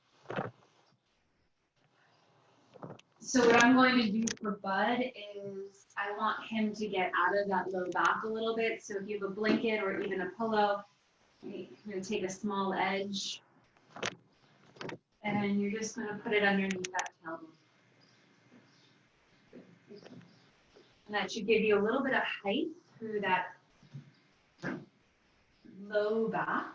So what I'm going to do for Bud is I want him to get out of that low back a little bit. So if you have a blanket or even a pillow, you're going to take a small edge and you're just going to put it underneath that tailbone. And that should give you a little bit of height through that low back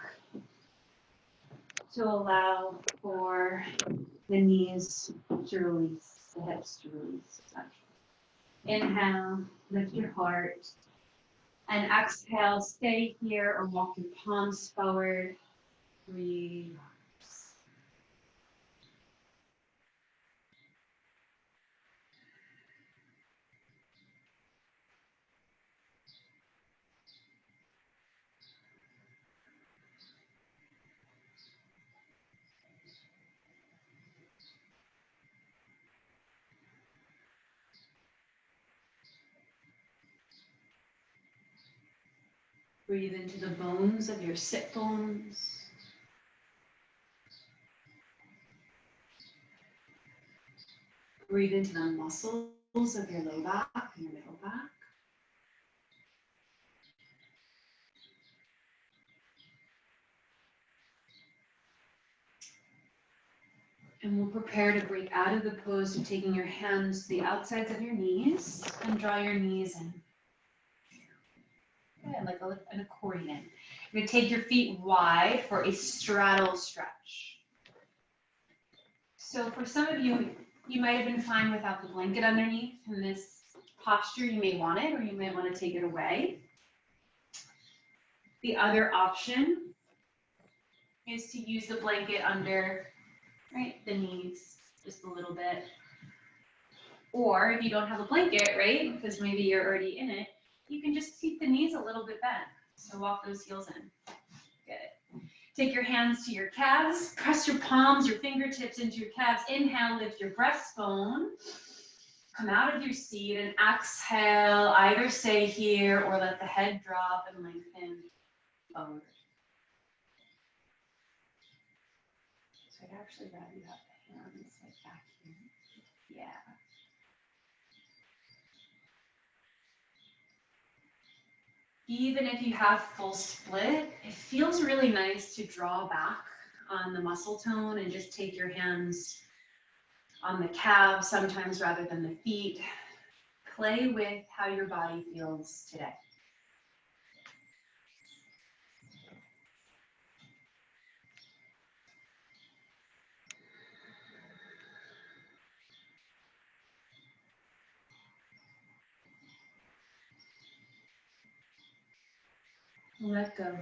to allow for the knees to release, the hips to release. Inhale, lift your heart. And exhale, stay here or walk your palms forward. Relax. Breathe into the bones of your sit bones. Breathe into the muscles of your low back and your middle back. And we'll prepare to break out of the pose of taking your hands to the outsides of your knees and draw your knees in. Good, like an accordion. You're going to take your feet wide for a straddle stretch. So for some of you, you might have been fine without the blanket underneath. In this posture, you may want it, or you may want to take it away. The other option is to use the blanket under the knees just a little bit. Or if you don't have a blanket, right, because maybe you're already in it, you can just keep the knees a little bit bent. So walk those heels in. Good. Take your hands to your calves. Press your palms, your fingertips into your calves. Inhale, lift your breastbone. Come out of your seat and exhale. Either stay here or let the head drop and lengthen forward. So I'd actually rather you have the hands like back here. Yeah. Even if you have full split, it feels really nice to draw back on the muscle tone and just take your hands on the calves sometimes rather than the feet. Play with how your body feels today. Let go.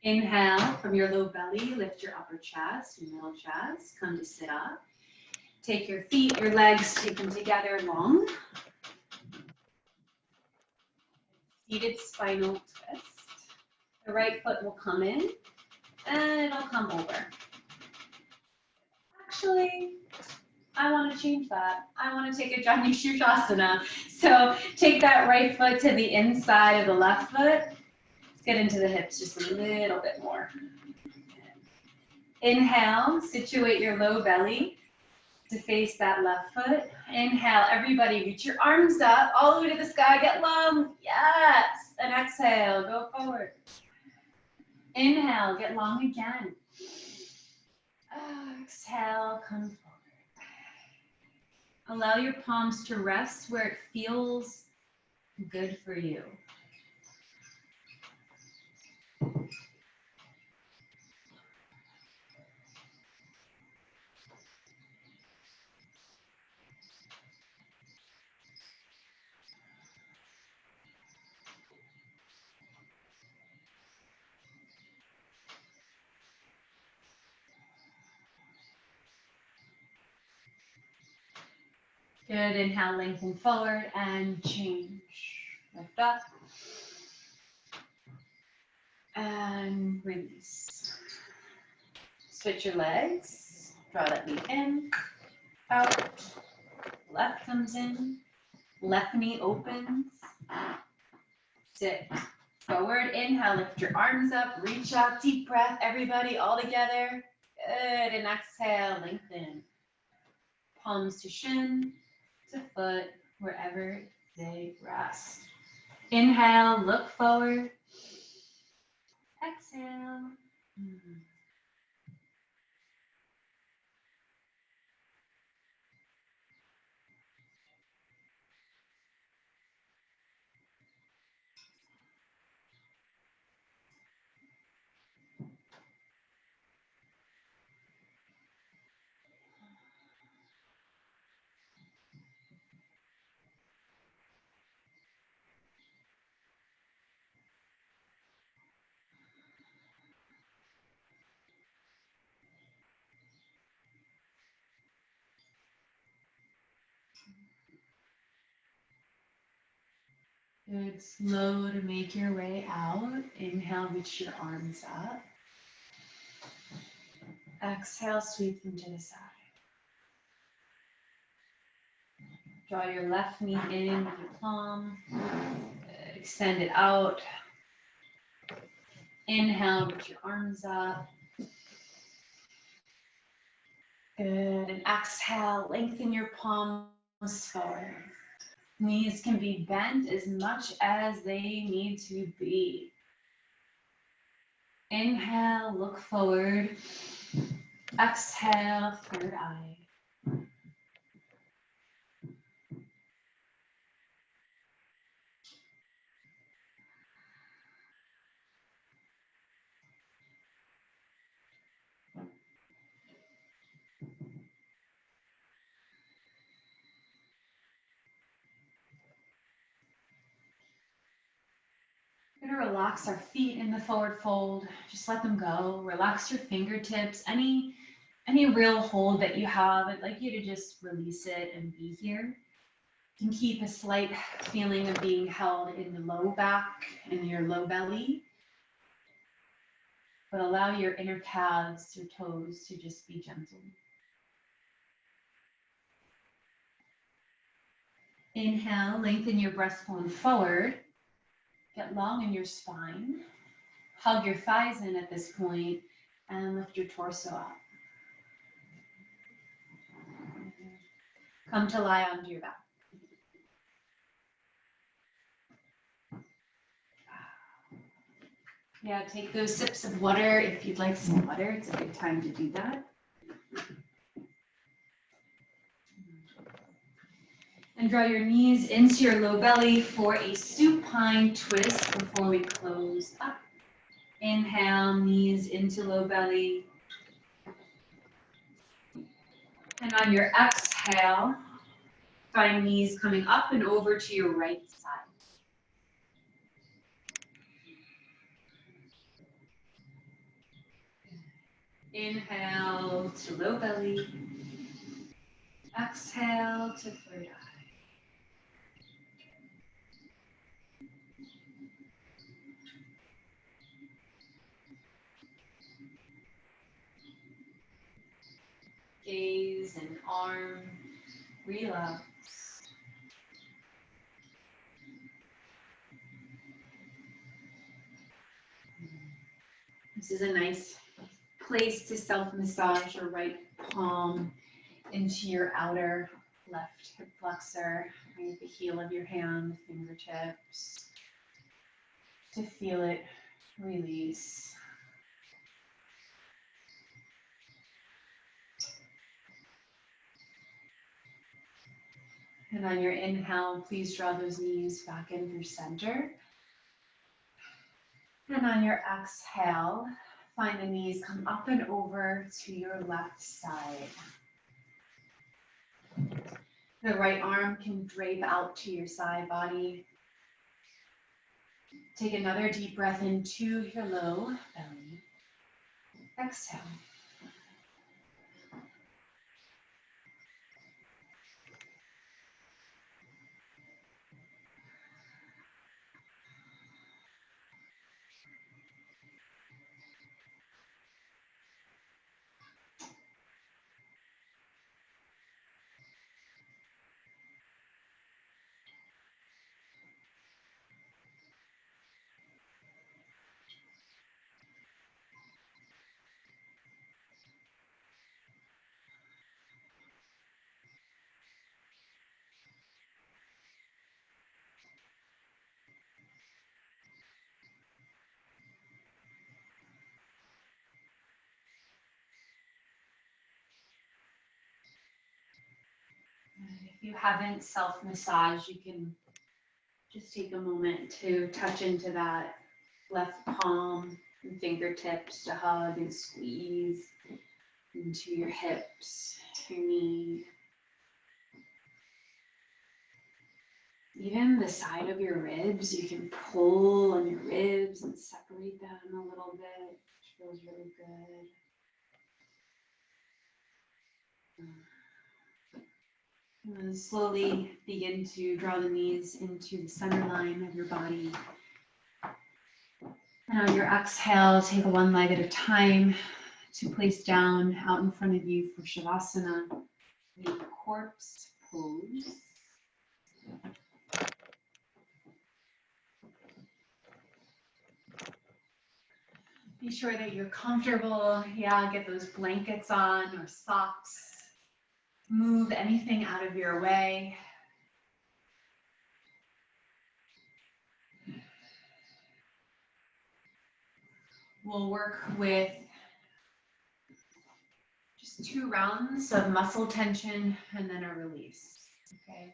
Inhale from your low belly, lift your upper chest, your middle chest, come to sit up. Take your feet, your legs, take them together long. Seated spinal twist. The right foot will come in and it'll come over. Actually, I want to change that. I want to take a Jani Shushasana. So take that right foot to the inside of the left foot. Let's get into the hips just a little bit more. Inhale, situate your low belly to face that left foot. Inhale, everybody reach your arms up all the way to the sky, get long, yes. And exhale, go forward. Inhale, get long again. Exhale, come forward. Allow your palms to rest where it feels good for you. Good, inhale, lengthen forward and change. Lift up. And release. Switch your legs. Draw that knee in, out. Left comes in. Left knee opens. Sit. Forward, inhale, lift your arms up, reach out, deep breath, everybody all together. Good, and exhale, lengthen. Palms to shin, to foot, wherever they rest. Inhale, look forward. Exhale. Good, slow to make your way out. Inhale, reach your arms up. Exhale, sweep them to the side. Draw your left knee in with your palm. Good. Extend it out. Inhale, reach your arms up. Good. And exhale, lengthen your palms forward. Knees can be bent as much as they need to be. Inhale, look forward. Exhale, third eye. We're going to relax our feet in the forward fold. Just let them go. Relax your fingertips. Any real hold that you have, I'd like you to just release it and be here. You can keep a slight feeling of being held in the low back and your low belly, but allow your inner calves, your toes to just be gentle. Inhale, lengthen your breastbone forward. Get long in your spine. Hug your thighs in at this point and lift your torso up. Come to lie onto your back. Yeah, take those sips of water. If you'd like some water, it's a good time to do that. And draw your knees into your low belly for a supine twist before we close up. Inhale, knees into low belly. And on your exhale, find knees coming up and over to your right side. Inhale to low belly. Exhale to third eye. Gaze and arm relax. This is a nice place to self-massage your right palm into your outer left hip flexor, right, the heel of your hand, fingertips, to feel it release. And on your inhale, please draw those knees back in through center. And on your exhale, find the knees come up and over to your left side. The right arm can drape out to your side body. Take another deep breath into your low belly. Exhale. If you haven't self-massaged, you can just take a moment to touch into that left palm and fingertips to hug and squeeze into your hips, your knee. Even the side of your ribs, you can pull on your ribs and separate them a little bit, which feels really good. And then slowly begin to draw the knees into the center line of your body. And on your exhale, take one leg at a time to place down out in front of you for Shavasana, the corpse pose. Be sure that you're comfortable. Yeah, get those blankets on or socks. Move anything out of your way. We'll work with just 2 rounds of muscle tension and then a release. Okay.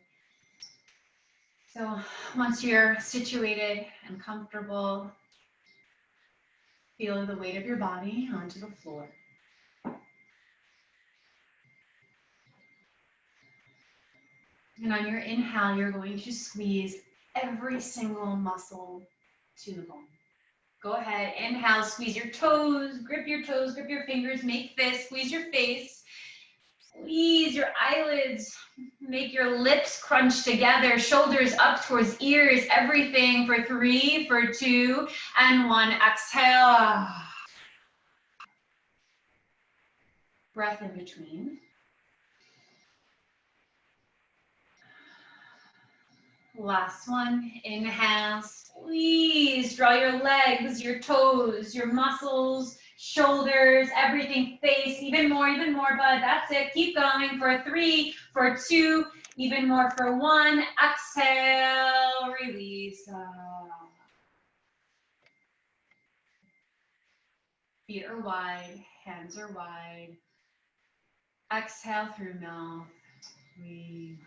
So once you're situated and comfortable, feel the weight of your body onto the floor. And on your inhale, you're going to squeeze every single muscle to the bone. Go ahead, inhale, squeeze your toes, grip your fingers, make fists, squeeze your face, squeeze your eyelids, make your lips crunch together, shoulders up towards ears, everything for 3, for 2, and 1. Exhale. Breath in between. Last one, inhale, squeeze, draw your legs, your toes, your muscles, shoulders, everything, face, even more, bud, that's it, keep going for 3, for 2, even more for 1, exhale, release. Feet are wide, hands are wide, exhale through mouth, relax.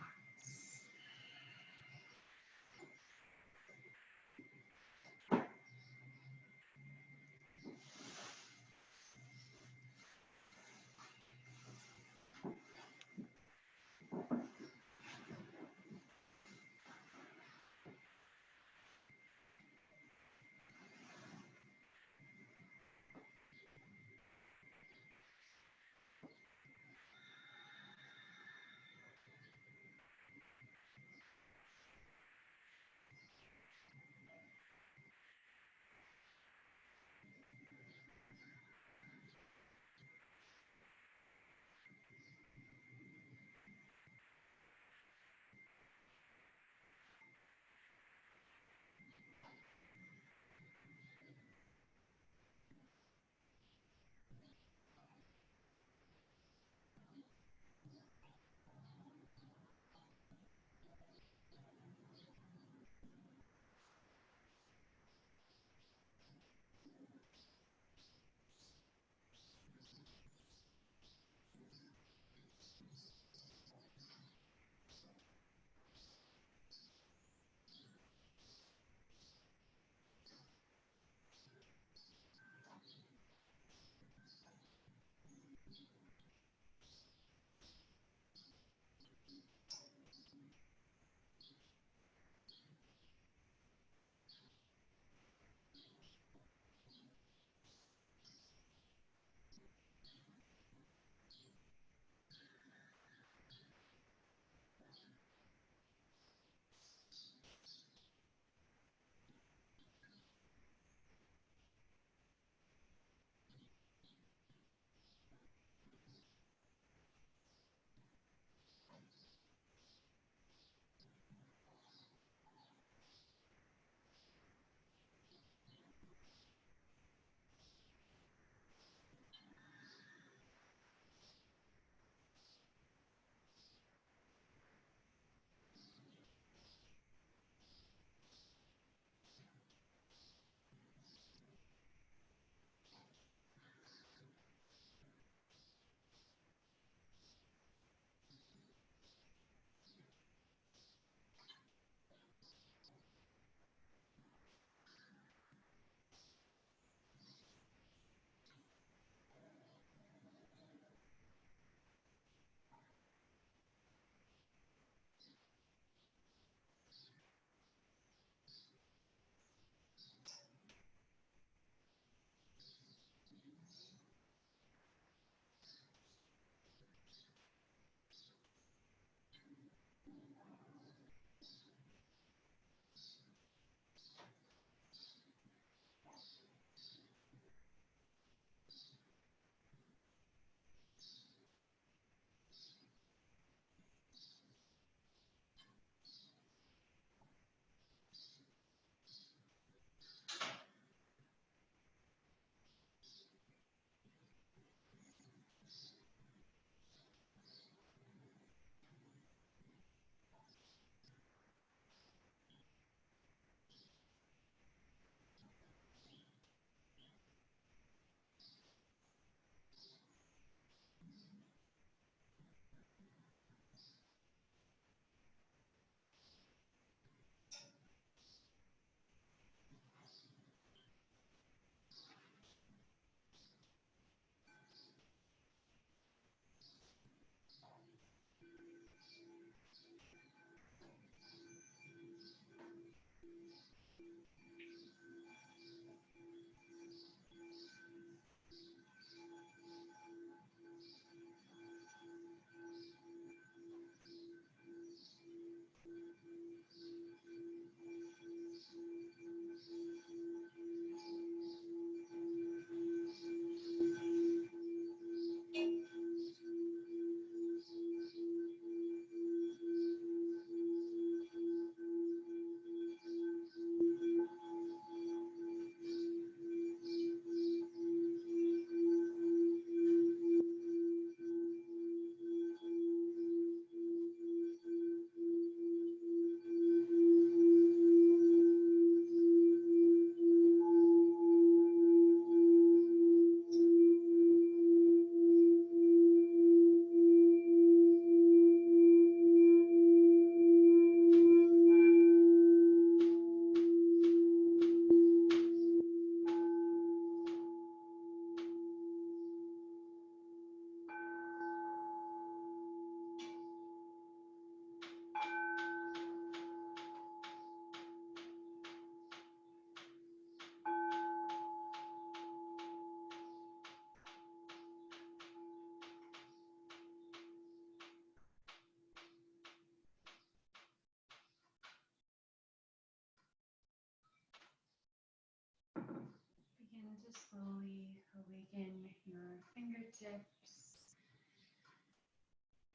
slowly awaken your fingertips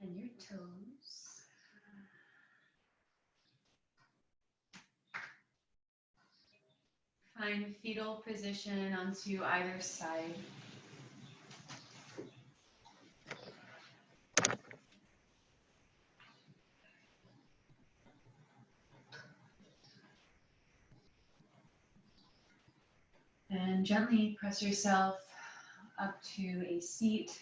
and your toes. Find fetal position onto either side. And gently press yourself up to a seat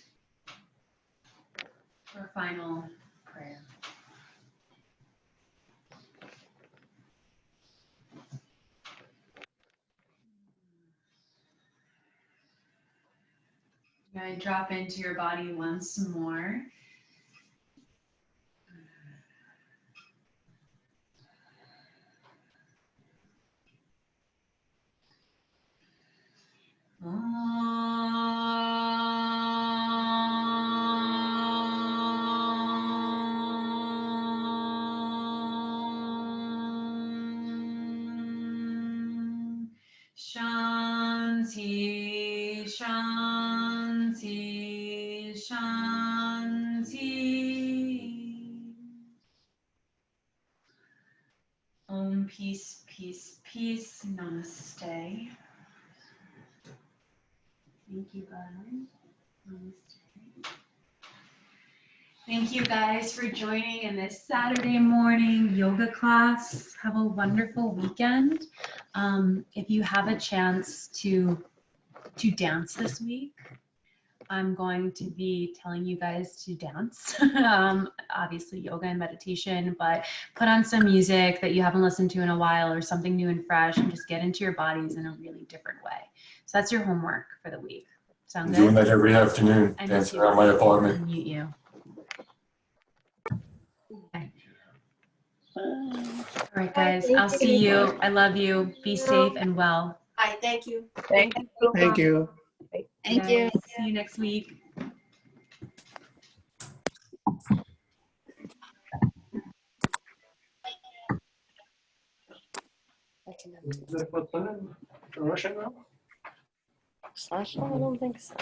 for final prayer. You're going to drop into your body once more. Shanti, Shanti, Shanti. Om, peace, peace, peace. Namaste. Thank you, guys. Namaste. Thank you guys for joining in this Saturday morning yoga class. Have a wonderful weekend. If you have a chance to dance this week, I'm going to be telling you guys to dance. Obviously yoga and meditation, but put on some music that you haven't listened to in a while or something new and fresh and just get into your bodies in a really different way. So that's your homework for the week. Sound I'm good? doing that every afternoon, I dancing miss you. around my apartment. Mute you. Okay. All right, guys. I'll see you. I love you. Be safe and well. Hi, thank you. Thank you. Thank you. Thank you. See you next week. Is that what's in it? Russian now? Sasha? I don't think so.